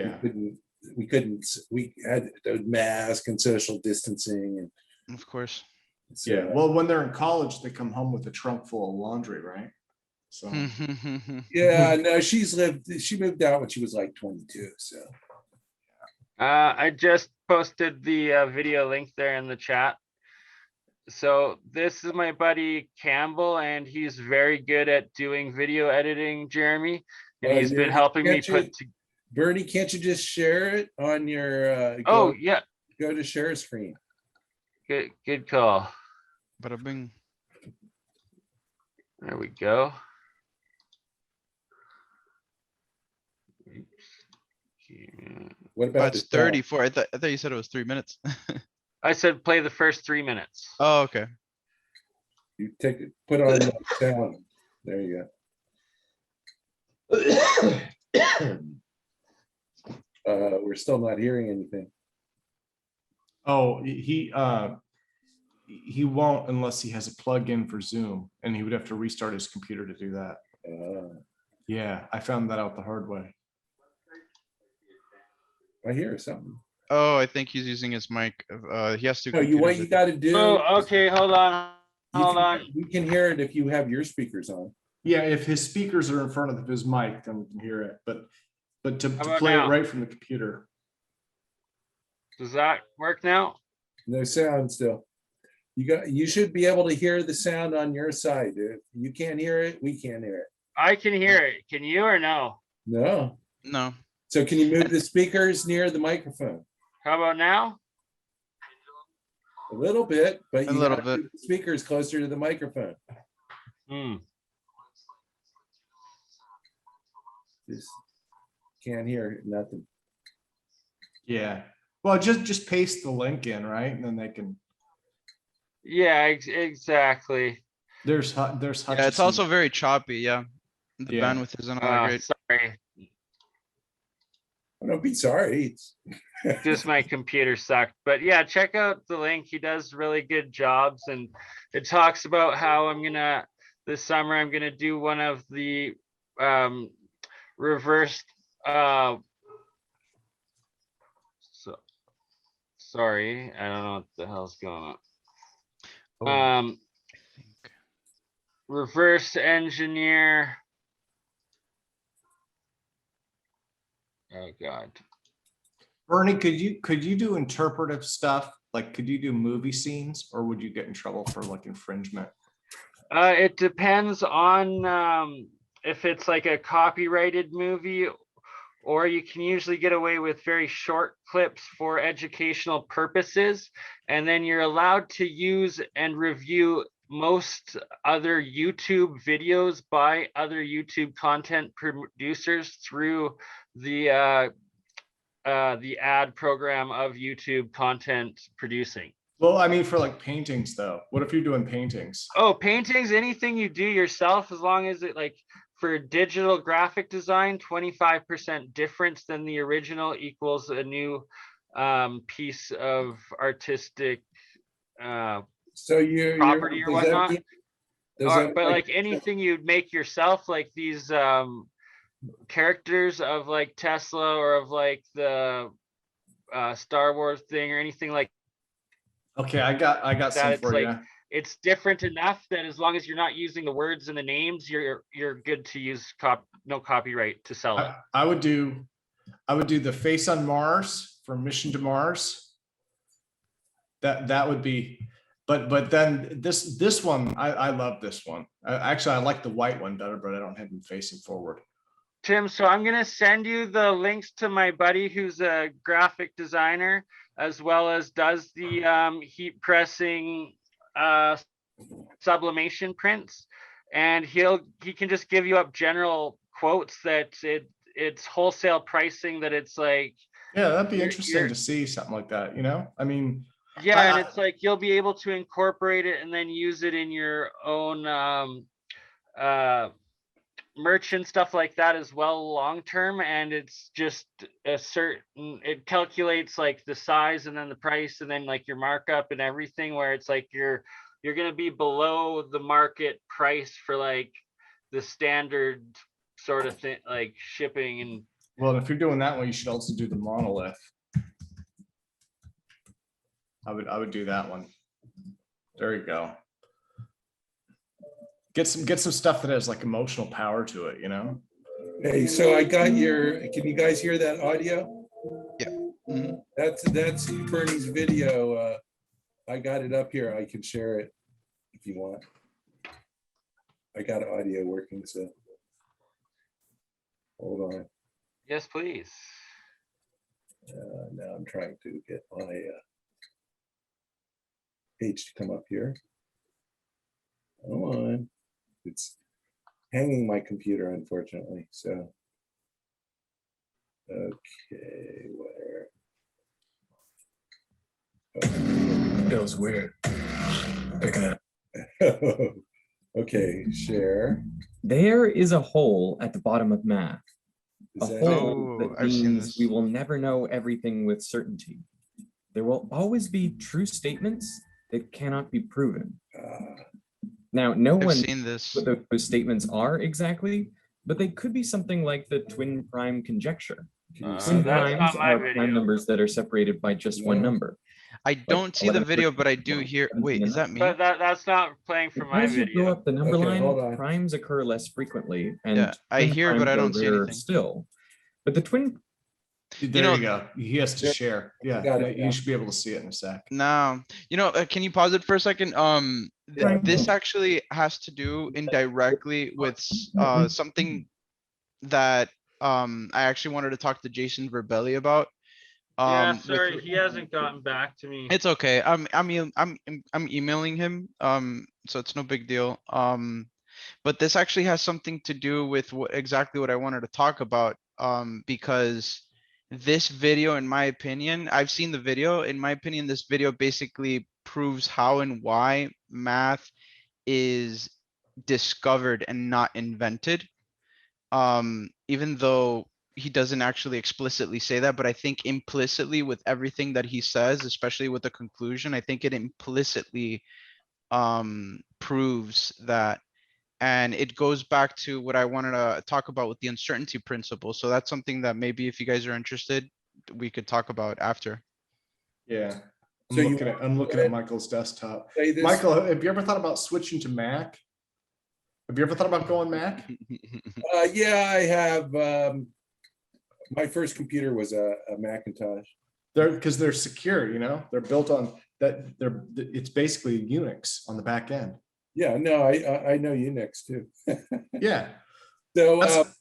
had the mask and social distancing. And of course. So, well, when they're in college, they come home with a trunk full of laundry, right? So yeah, no, she moved out when she was like 22. So I just posted the video link there in the chat. So this is my buddy Campbell, and he's very good at doing video editing, Jeremy. And he's been helping me Bernie, can't you just share it on your go to share screen? Good call. Bada bing. There we go. What Oh, about it's the sound? 34. I thought you said it was 3 minutes. I said play the first 3 minutes. Oh, okay. You take it, put on the sound. There you go. We're still not hearing anything. Oh, he won't unless he has a plug-in for Zoom, and he would have to restart his computer to do that. Yeah, I found that out the hard way. I hear something. Oh, I think he's using his mic. He has to. No, you what you got to do? Oh, okay, hold on. Hold on. We can hear it if you have your speakers on. Yeah, if his speakers are in front of his mic, then we can hear it. But to about play now? it right from the computer. Does that work now? No sound still. You should be able to hear the sound on your side. If you can't hear it, we can't hear it. I can hear it. Can you or no? No. No. So can you move the speakers near the microphone? How about now? A little bit, but A you little gotta bit. move the speakers closer to the microphone. Hmm. Just can't hear nothing. Yeah. Well, just paste the link in, right? And then they can. Yeah, exactly. There's Yeah, it's Hutchinson. also very choppy. Yeah. The Yeah. bandwidth isn't all that great. Sorry, Don't be sorry. just my computer sucked. But yeah, check out the link. He does really good jobs, and it talks about how this summer I'm gonna do one of the reverse sorry, I don't know what the hell's going on. I think. Reverse engineer. Oh God. Bernie, could you do interpretive stuff? Like, could you do movie scenes, or would you get in trouble for like infringement? It depends on if it's like a copyrighted movie, or you can usually get away with very short clips for educational purposes. And then you're allowed to use and review most other YouTube videos by other YouTube content producers through the ad program of YouTube content producing. Well, I mean, for like paintings though. What if you're doing paintings? Oh, paintings, anything you do yourself, as long as it like for digital graphic design, 25% difference than the original equals a new piece of artistic So you property or whatnot. But like like anything you'd make yourself, like these characters of like Tesla or of like the Star Wars thing or anything like Okay, I got that, some it's for like you. it's different enough that as long as you're not using the words and the names, you're good to use no copyright to sell it. I would do the face on Mars from Mission to Mars. That would be, but then this one, I love this one. Actually, I like the white one better, but I don't have him facing forward. Tim, so I'm gonna send you the links to my buddy who's a graphic designer, as well as does the heat pressing sublimation prints, and he can just give you up general quotes that it's wholesale pricing, that it's like, Yeah, that'd be interesting to see something like that, you know? I mean, yeah, and it's like you'll be able to incorporate it and then use it in your own merch and stuff like that as well long term. And it's just a certain, it calculates like the size and then the price and then like your markup and everything, where it's like you're going to be below the market price for like the standard sort of thing, like shipping. And well, if you're doing that one, you should also do the monolith. I would do that one. There you go. Get some stuff that has like emotional power to it, you know? Hey, so I got can you guys hear that audio? Yeah. Mm-hmm. That's Bernie's video. I got it up here. I can share it if you want. I got audio working, so hold on. yes, please. Now I'm trying to get my page to come up here. Come on. It's hanging my computer, unfortunately. So, okay, where? Feels weird. Picking it up. Okay, share. There is a hole at the bottom of math. A Is that- hole Oh, that I've seen means we this. will never know everything with certainty. There will always be true statements that cannot be proven. Now, no I've one seen this. knows what those statements are exactly, but they could be something like the twin prime conjecture. Can you see Twin that? That's primes not my are video. prime numbers that are separated by just one Yeah. number. I don't see the 11, video, but I 13, do hear. 17, Wait, and is that me? But that's not playing for And my as you go video. up the number Okay, hold line, on. primes occur less frequently, and Yeah, I twin hear, but primes I are don't see rarer anything. still. But the twin, There know- you go. He has to Yeah. share. Yeah, Got it, you yeah. should be able to see it in a sec. No, can you pause it for a second? Yeah. This actually has to do indirectly with something that I actually wanted to talk to Jason Verbelli about. Yeah, with- sorry, he hasn't gotten back to me. It's okay. I'm emailing him. So it's no big deal. But this actually has something to do with exactly what I wanted to talk about. Because this video, in my opinion, I've seen the video. In my opinion, this video basically proves how and why math is discovered and not invented. Even though he doesn't actually explicitly say that, but I think implicitly with everything that he says, especially with the conclusion, I think it implicitly proves that. And it goes back to what I wanted to talk about with the uncertainty principle. So that's something that maybe if you guys are interested, we could talk about after. Yeah. So you- I'm looking at Michael's desktop. Say this. Michael, have you ever thought about switching to Mac? Have you ever thought about going Mac? Yeah, I have. My first computer was a Macintosh. Because they're secure, they're built on that. It's basically Unix on the back end. Yeah, no, I know Unix too. Yeah. So, That's-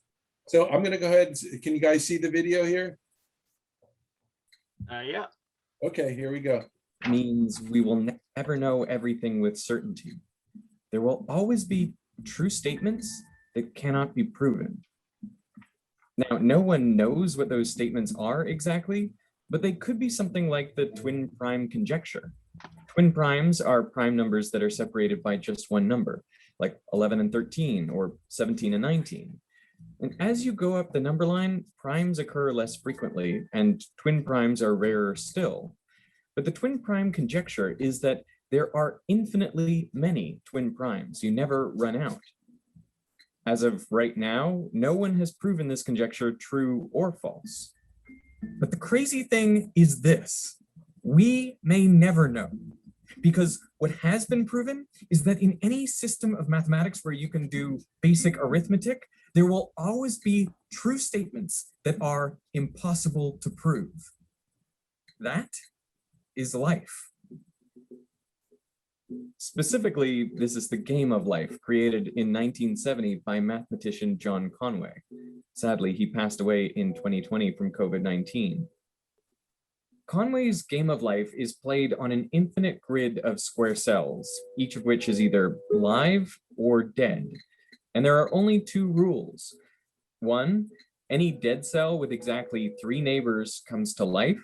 so I'm gonna go ahead. Can you guys see the video here? Yeah. Okay, here we go. means we will never know everything with certainty. There will always be true statements that cannot be proven. Now, no one knows what those statements are exactly, but they could be something like the twin prime conjecture. Twin primes are prime numbers that are separated by just one number, like 11 and 13 or 17 and 19. And as you go up the number line, primes occur less frequently and twin primes are rarer still. But the twin prime conjecture is that there are infinitely many twin primes. You never run out. As of right now, no one has proven this conjecture true or false. But the crazy thing is this: we may never know, because what has been proven is that in any system of mathematics where you can do basic arithmetic, there will always be true statements that are impossible to prove. That is life. Specifically, this is the game of life, created in 1970 by mathematician John Conway. Sadly, he passed away in 2020 from COVID-19. Conway's game of life is played on an infinite grid of square cells, each of which is either live or dead. And there are only two rules. One, any dead cell with exactly 3 neighbors comes to life.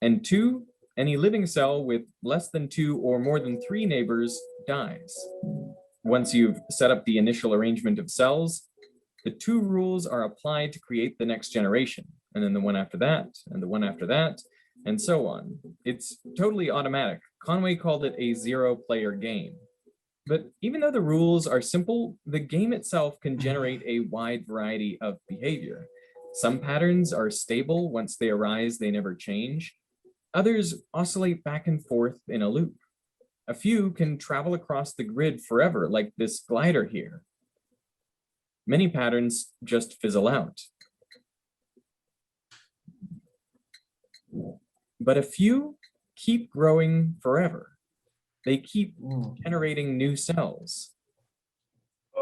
And 2, any living cell with less than 2 or more than 3 neighbors dies. Once you've set up the initial arrangement of cells, the 2 rules are applied to create the next generation, and then the one after that, and the one after that, and so on. It's totally automatic. Conway called it a 0-player game. But even though the rules are simple, the game itself can generate a wide variety of behavior. Some patterns are stable. Once they arise, they never change. Others oscillate back and forth in a loop. A few can travel across the grid forever, like this glider here. Many patterns just fizzle out. But a few keep growing forever. They keep generating new cells.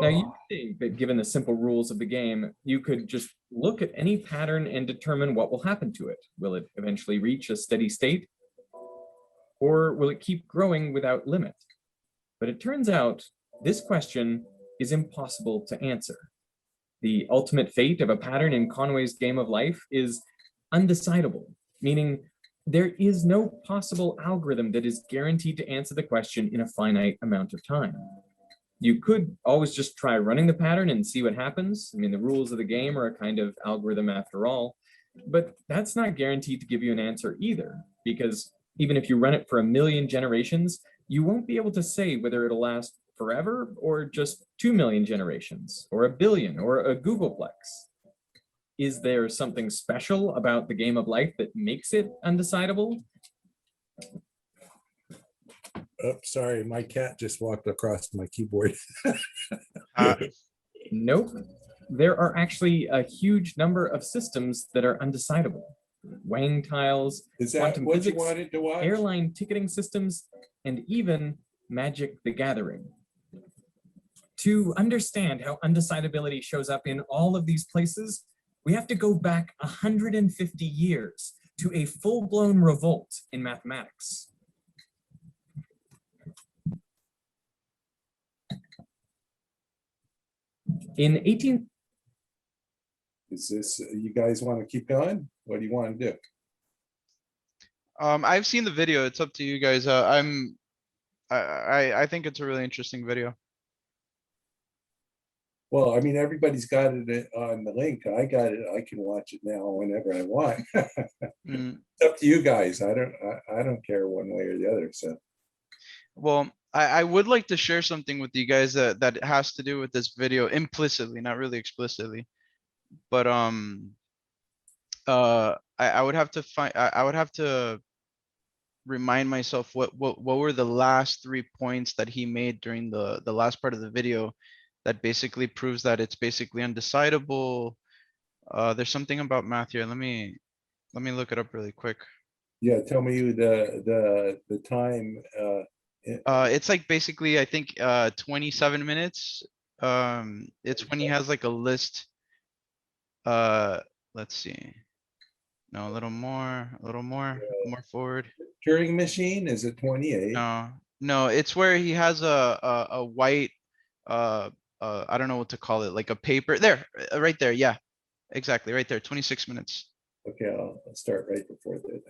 Now, you think that given the simple rules of the game, you could just look at any pattern and determine what will happen to it. Will it eventually reach a steady state? Or will it keep growing without limit? But it turns out this question is impossible to answer. The ultimate fate of a pattern in Conway's game of life is undecidable, meaning there is no possible algorithm that is guaranteed to answer the question in a finite amount of time. You could always just try running the pattern and see what happens. I mean, the rules of the game are a kind of algorithm after all, but that's not guaranteed to give you an answer either, because even if you run it for 1 million generations, you won't be able to say whether it'll last forever or just 2 million generations or 1 billion or a Googleplex. Is there something special about the game of life that makes it undecidable? Oh, sorry, my cat just walked across my keyboard. Nope. There are actually a huge number of systems that are undecidable. Wang tiles, Is that quantum what you physics, wanted to watch? airline ticketing systems, and even Magic the Gathering. To understand how undecidability shows up in all of these places, we have to go back 150 years to a full-blown revolt in mathematics. In 18... Is this, you guys want to keep going? What do you want to do? I've seen the video. It's up to you guys. I think it's a really interesting video. Well, I mean, everybody's got it on the link. I got it. I can watch it now whenever I want. Mm. It's up to you guys. I don't care one way or the other. So, Well, I would like to share something with you guys that has to do with this video implicitly, not really explicitly. But I would have to find I would have to remind myself what were the last 3 points that he made during the last part of the video that basically proves that it's basically undecidable. There's something about math here. Let me look it up really quick. yeah, tell me the time. It's like basically I think 27 minutes. It's when he has like a list. Let's see. No, a little more forward. Turing machine, is it 28? No, it's where he has a white I don't know what to call it, like a paper there, right there. Yeah, exactly, right there. 26 minutes. Okay, I'll start right before that.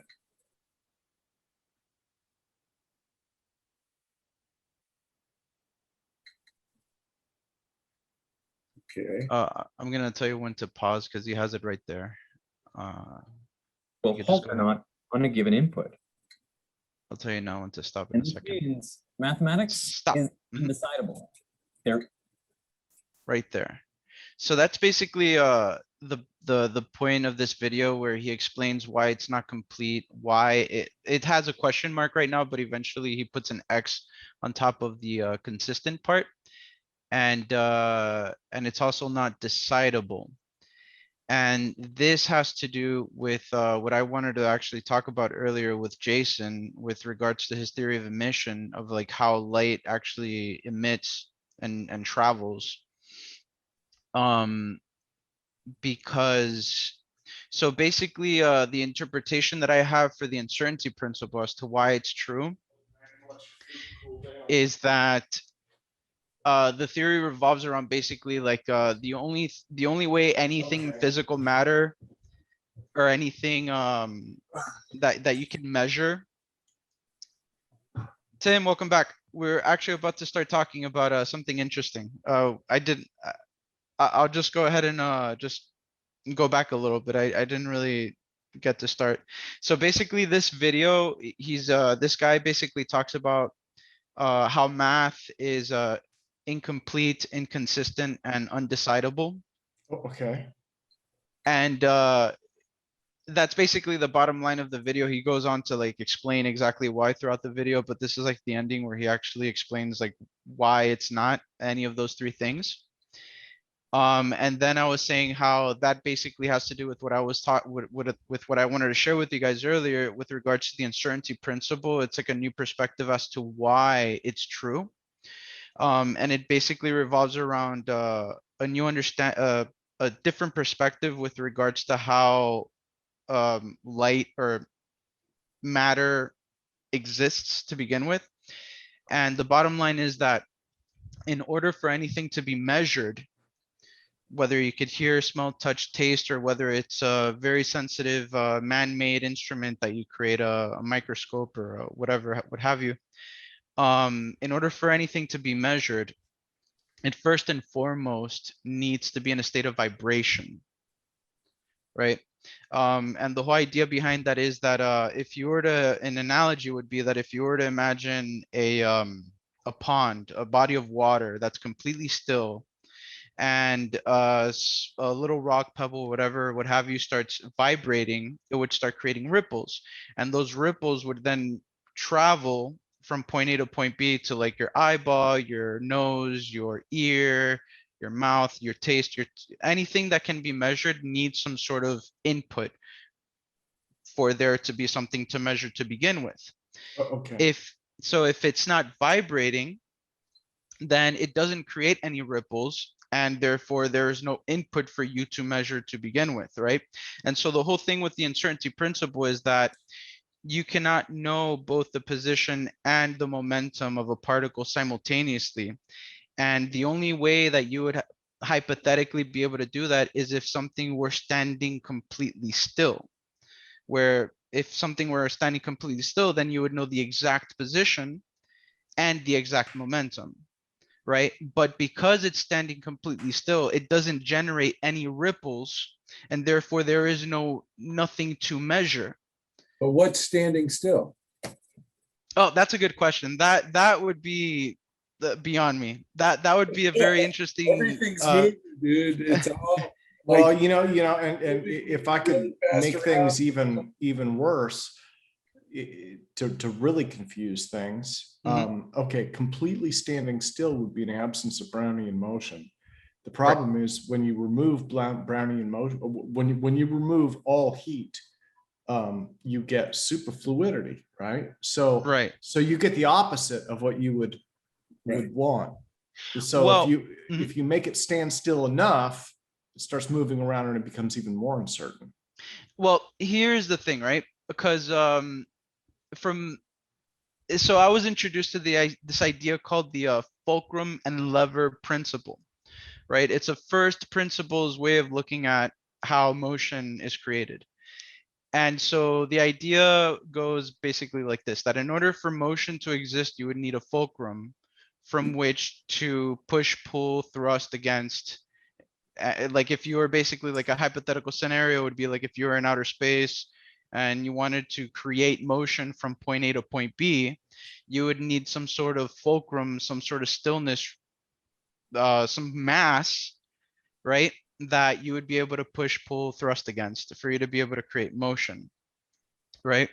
Okay. I'm gonna tell you when to pause because he has it right there. Well, you could just halt go or ahead. not on a given input. I'll tell you now when to stop in And a this second. means mathematics Stop. is undecidable. There, Right there. So that's basically the point of this video where he explains why it's not complete, why it has a question mark right now, but eventually he puts an X on top of the consistent part. And it's also not decidable. And this has to do with what I wanted to actually talk about earlier with Jason with regards to his theory of emission of like how light actually emits and travels. Because so basically the interpretation that I have for the uncertainty principle as to why it's true is that the theory revolves around basically like the only way anything physical matter or anything that you can measure. Tim, welcome back. We're actually about to start talking about something interesting. I'll just go ahead and just go back a little bit. I didn't really get to start. So basically this video, this guy basically talks about how math is incomplete, inconsistent, and undecidable. Okay. And that's basically the bottom line of the video. He goes on to like explain exactly why throughout the video, but this is like the ending where he actually explains like why it's not any of those 3 things. And then I was saying how that basically has to do with what I was taught with what I wanted to share with you guys earlier with regards to the uncertainty principle. It's like a new perspective as to why it's true. And it basically revolves around a new a different perspective with regards to how light or matter exists to begin with. And the bottom line is that in order for anything to be measured, whether you could hear, smell, touch, taste, or whether it's a very sensitive man-made instrument that you create, a microscope or whatever, what have you, in order for anything to be measured, it first and foremost needs to be in a state of vibration, right? And the whole idea behind that is that if you were to, an analogy would be that if you were to imagine a pond, a body of water that's completely still, and a little rock, pebble, whatever, what have you, starts vibrating, it would start creating ripples. And those ripples would then travel from point A to point B to like your eyeball, your nose, your ear, your mouth, your taste, anything that can be measured needs some sort of input for there to be something to measure to begin with. Okay. If it's not vibrating, then it doesn't create any ripples, and therefore there is no input for you to measure to begin with, right? And so the whole thing with the uncertainty principle is that you cannot know both the position and the momentum of a particle simultaneously. And the only way that you would hypothetically be able to do that is if something were standing completely still, where if something were standing completely still, then you would know the exact position and the exact momentum, right? But because it's standing completely still, it doesn't generate any ripples, and therefore there is nothing to measure. But what's standing still? Oh, that's a good question. That would be beyond me. That would be a very interesting. Everything's moving, dude. It's all. Well, and if I could make things even worse, to really confuse things. Okay, completely standing still would be an absence of Brownian motion. The problem is when you remove Brownian motion, when you remove all heat, you get superfluidity, right? So you get the opposite of what you would want. So if you make it stand still enough, it starts moving around and it becomes even more uncertain. Well, here's the thing, right? Because so I was introduced to this idea called the fulcrum and lever principle, right? It's a first principles way of looking at how motion is created. And so the idea goes basically like this, that in order for motion to exist, you would need a fulcrum from which to push, pull, thrust against. Like if you were basically like a hypothetical scenario would be like if you were in outer space and you wanted to create motion from point A to point B, you would need some sort of fulcrum, some sort of stillness, some mass, right? That you would be able to push, pull, thrust against for you to be able to create motion, right?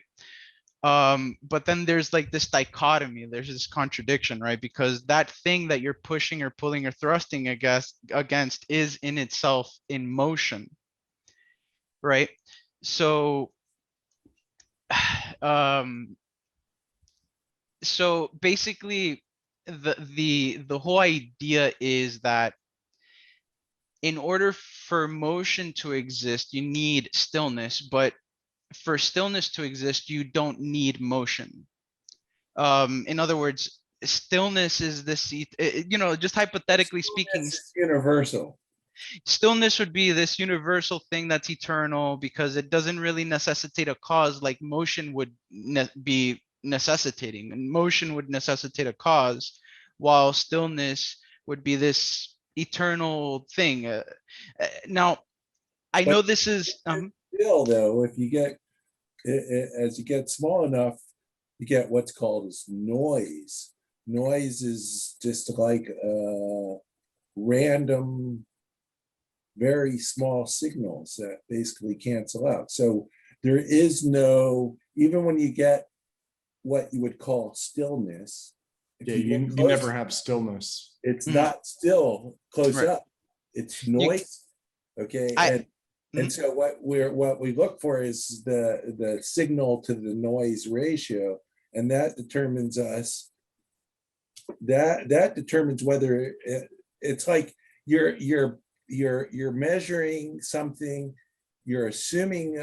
But then there's like this dichotomy, there's this contradiction, right? Because that thing that you're pushing or pulling or thrusting against is in itself in motion, right? So so basically the whole idea is that in order for motion to exist, you need stillness, but for stillness to exist, you don't need motion. In other words, stillness is this, just hypothetically speaking, universal. Stillness would be this universal thing that's eternal because it doesn't really necessitate a cause like motion would be necessitating. And motion would necessitate a cause, while stillness would be this eternal thing. Now, I know this is still though. If you get as you get small enough, you get what's called as noise. Noise is just like random, very small signals that basically cancel out. So there is no, even when you get what you would call stillness. You never have stillness. It's not still close up. It's noise. And so what we look for is the signal to the noise ratio, and that determines us. That determines whether it's like you're measuring something. You're assuming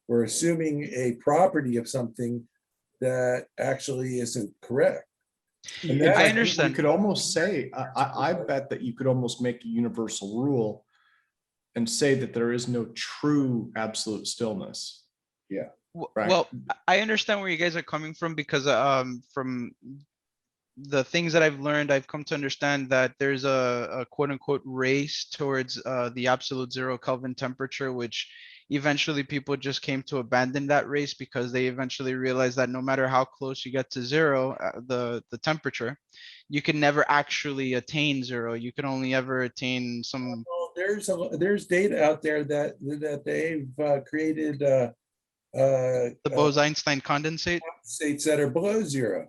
we're assuming a property of something that actually isn't correct. And In that- fact, understand. You could almost say, I bet that you could almost make a universal rule and say that there is no true absolute stillness. Right. Well, I understand where you guys are coming from, because from the things that I've learned, I've come to understand that there's a quote unquote race towards the absolute 0 Kelvin temperature, which eventually people just came to abandon that race because they eventually realized that no matter how close you get to 0, the temperature, you can never actually attain 0. You can only ever attain some. Well, there's data out there that they've created The Bose-Einstein condensate. states that are below 0.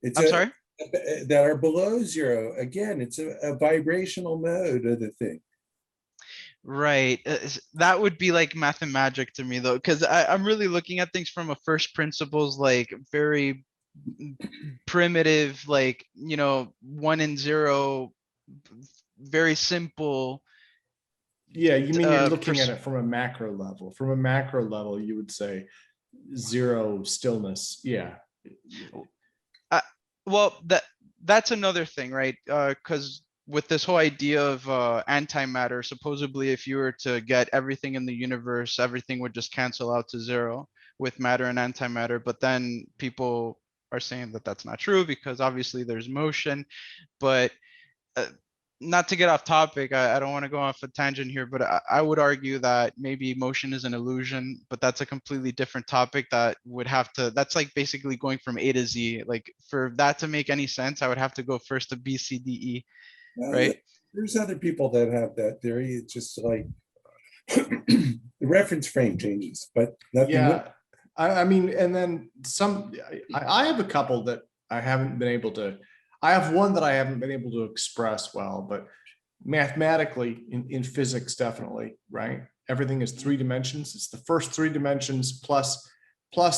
I'm sorry? That are below 0. Again, it's a vibrational mode of the thing. Right. That would be like mathemagic to me though, because I'm really looking at things from a first principles, like very primitive, like, 1 and 0, very simple. Yeah, you mean you're looking at it from a macro level. From a macro level, you would say 0 stillness. Yeah. Well, that's another thing, right? Because with this whole idea of antimatter, supposedly if you were to get everything in the universe, everything would just cancel out to 0 with matter and antimatter. But then people are saying that that's not true, because obviously there's motion. But not to get off topic, I don't want to go off a tangent here, but I would argue that maybe motion is an illusion, but that's a completely different topic that would have to, that's like basically going from A to Z. Like for that to make any sense, I would have to go first to B, C, D, E, right? There's other people that have that theory. It's just like the reference frame changes, but nothing. Yeah. I mean, and then I have a couple that I haven't been able to, I have one that I haven't been able to express well, but mathematically in physics, definitely, right? Everything is 3 dimensions. It's the first 3 dimensions plus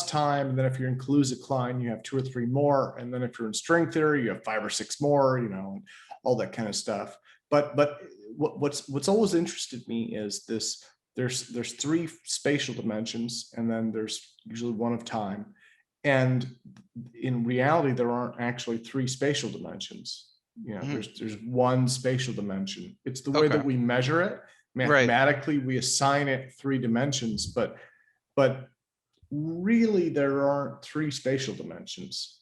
time. And then if you're in Kaluza-Klein, you have 2 or 3 more. And then if you're in string theory, you have 5 or 6 more, all that kind of stuff. But what's always interested me is this, there's 3 spatial dimensions, and then there's usually 1 of time. And in reality, there aren't actually 3 spatial dimensions. There's 1 spatial dimension. It's the way that we measure it. Mathematically, we assign it 3 dimensions, but really there aren't 3 spatial dimensions,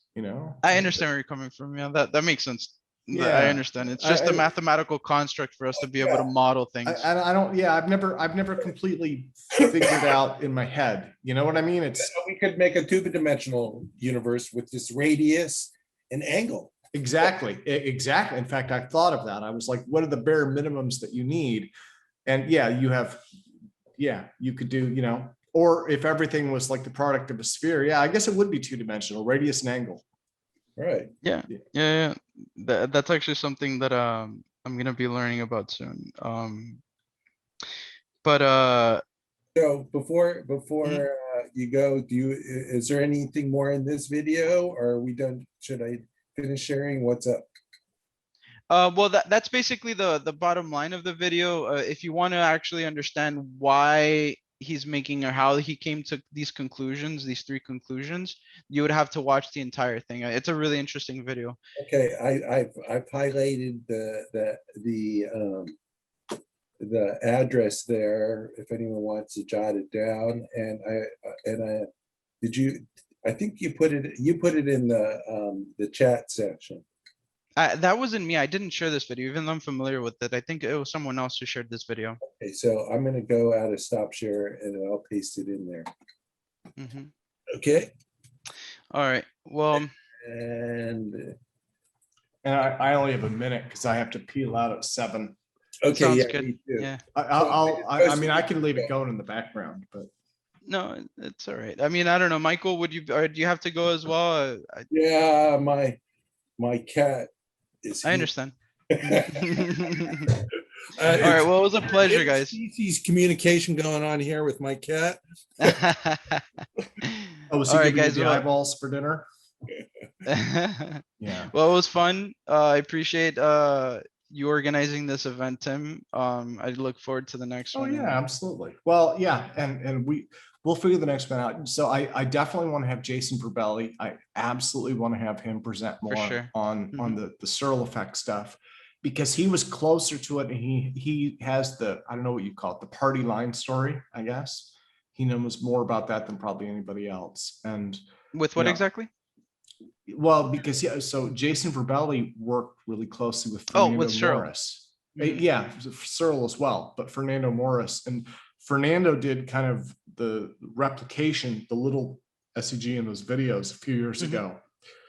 I understand where you're coming from. Yeah, that makes sense. Yeah, I understand. It's just a mathematical construct for us to be able to model things. I've never completely figured out in my head. You know what I mean? We could make a 2-dimensional universe with this radius and angle. Exactly. In fact, I thought of that. I was like, what are the bare minimums that you need? And you could do, or if everything was like the product of a sphere, I guess it would be 2-dimensional, radius and angle. Right. Yeah. That's actually something that I'm gonna be learning about soon. So before you go, is there anything more in this video, or are we done? Should I finish sharing? What's up? Well, that's basically the bottom line of the video. If you want to actually understand why he's making or how he came to these conclusions, these 3 conclusions, you would have to watch the entire thing. It's a really interesting video. Okay, I've highlighted the address there if anyone wants to jot it down. And I think you put it in the chat section. That wasn't me. I didn't share this video, even though I'm familiar with it. I think it was someone else who shared this video. Okay, so I'm going to go out of stop share and I'll paste it in there. Okay. All right. Well, and I only have a minute because I have to peel out at 7. Okay. Sounds good. Yeah. I mean, I can leave it going in the background, but no, it's all right. I mean, I don't know, Michael. Would you? Or do you have to go as well? Yeah, my cat is. I understand. All right. Well, it was a pleasure, guys. Species communication going on here with my cat. was he giving you the eyeballs for dinner? Yeah. Well, it was fun. I appreciate you organizing this event, Tim. I look forward to the next one. Oh yeah, absolutely. Well, yeah, and we we'll figure the next one out. So I definitely want to have Jason Verbelli. I absolutely want to have him present more sure. on the Searle effect stuff, because he was closer to it, and he has the, I don't know what you call it, the party line story, I guess. He knows more about that than probably anybody else. And With what you know, exactly? well, because yeah, so Jason Verbelli worked really closely with Oh, Fernando with Searle. Morris. Mhm. Yeah, Searle as well, but Fernando Morris, and Fernando did kind of the replication, the little SEG in those videos a few years Mhm. ago.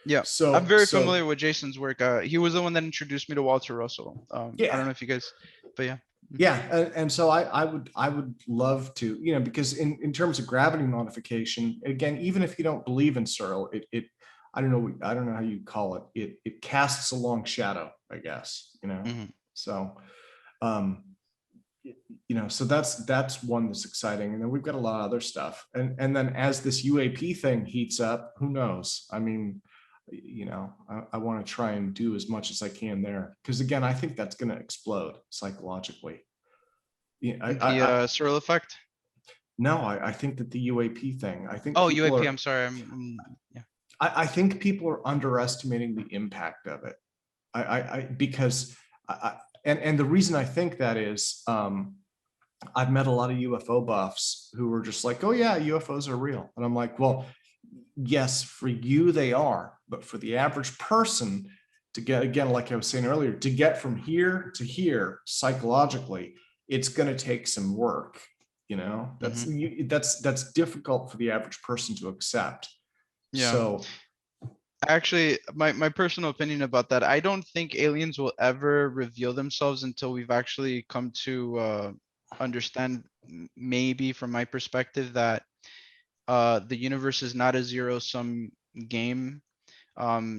Yeah, So I'm very familiar with Jason's work. He was the one that introduced me to Walter Russell. I Yeah. don't know if you guys, but yeah. Yeah, and so I would love to, you know, because in terms of gravity modification, again, even if you don't believe in Searle, it I don't know how you call it. It casts a long shadow, I guess, you know. Mhm. So you know, so that's one that's exciting. And then we've got a lot of other stuff. And then as this UAP thing heats up, who knows? I mean, you know, I want to try and do as much as I can there. Because again, I think that's going to explode psychologically. Yeah, The Searle effect. no, I think that the UAP thing, I think Oh, people UAP. are- I'm sorry. Yeah. I think people are underestimating the impact of it. Because and the reason I think that is, I've met a lot of UFO buffs who were just like, oh yeah, UFOs are real. And I'm like, well, yes, for you they are, but for the average person to get, again, like I was saying earlier, to get from here to here psychologically, it's going to take some work. You know, that's difficult for the average person to accept. Yeah. So Actually, my personal opinion about that, I don't think aliens will ever reveal themselves until we've actually come to understand, maybe from my perspective, that the universe is not a zero-sum game.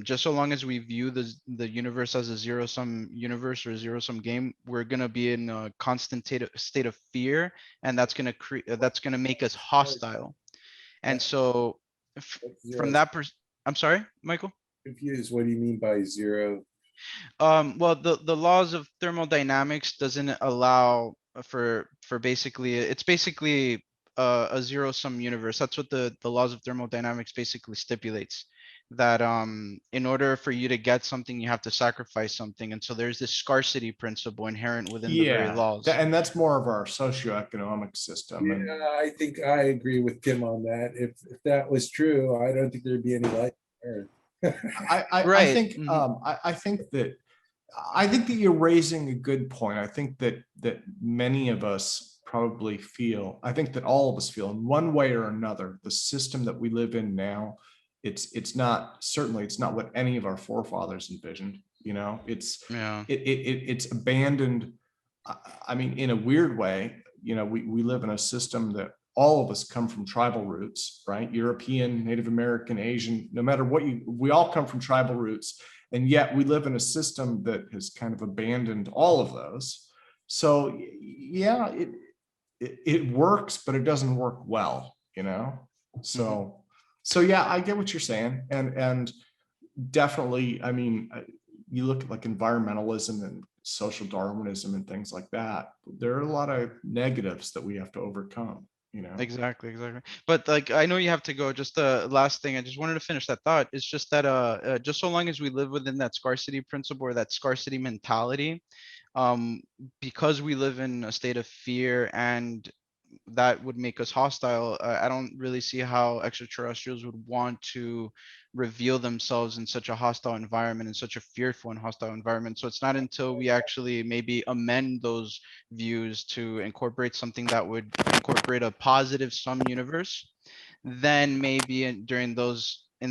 Just so long as we view the universe as a zero-sum universe or a zero-sum game, we're gonna be in a constant state of fear, and that's gonna make us hostile. And so from that I'm sorry, Michael? Confused. What do you mean by zero? Well, the laws of thermodynamics doesn't allow for basically, it's basically a zero-sum universe. That's what the laws of thermodynamics basically stipulates, that in order for you to get something, you have to sacrifice something. And so there's this scarcity principle inherent within the very laws. and that's more of our socioeconomic system. And Yeah, I think I agree with Tim on that. If that was true, I don't think there'd be any life on Earth. I think I think that you're raising a good point. I think that many of us probably feel, I think that all of us feel in one way or another, the system that we live in now, it's not what any of our forefathers envisioned. You know, it's abandoned. I mean, in a weird way, you know, we live in a system that all of us come from tribal roots, right? European, Native American, Asian, no matter what we all come from tribal roots. And yet we live in a system that has kind of abandoned all of those. So yeah, it works, but it doesn't work well, you know? So yeah, I get what you're saying. And definitely, I mean, you look at like environmentalism and social Darwinism and things like that. There are a lot of negatives that we have to overcome. You know? Exactly. But like, I know you have to go. Just the last thing, I just wanted to finish that thought. It's just that just so long as we live within that scarcity principle or that scarcity mentality, because we live in a state of fear and that would make us hostile, I don't really see how extraterrestrials would want to reveal themselves in such a hostile environment, in such a fearful and hostile environment. So it's not until we actually maybe amend those views to incorporate something that would incorporate a positive sum universe, then maybe in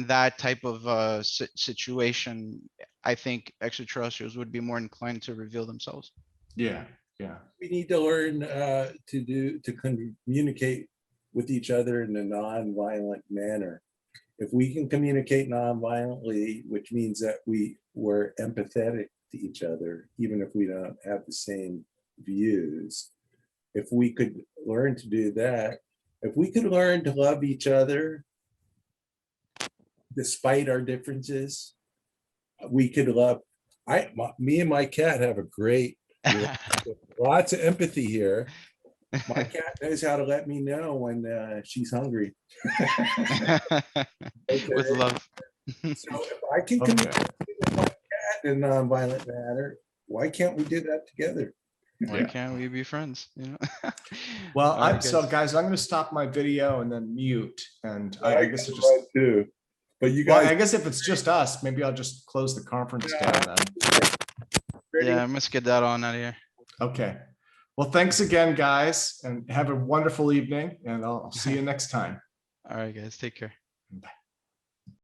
that type of situation, I think extraterrestrials would be more inclined to reveal themselves. Yeah. We need to learn to communicate with each other in a non-violent manner. If we can communicate non-violently, which means that we're empathetic to each other, even if we don't have the same views. If we could learn to do that, if we could learn to love each other despite our differences, we could love. Me and my cat have a great, lots of empathy here. My cat knows how to let me know when she's hungry. With Okay. love. So if I can Okay. communicate with my cat in nonviolent manner, why can't we do that together? Why Yeah. can't we be friends? You know? Well, All right, so guys. guys, I'm going to stop my video and then mute. And I guess it just, Right, too. But you well, guys, I guess if it's just us, maybe I'll just close the conference down then. Yeah, I'm gonna get that on out of here. Okay. Well, thanks again, guys, and have a wonderful evening, and I'll see you next time. All right, guys, take care. Bye.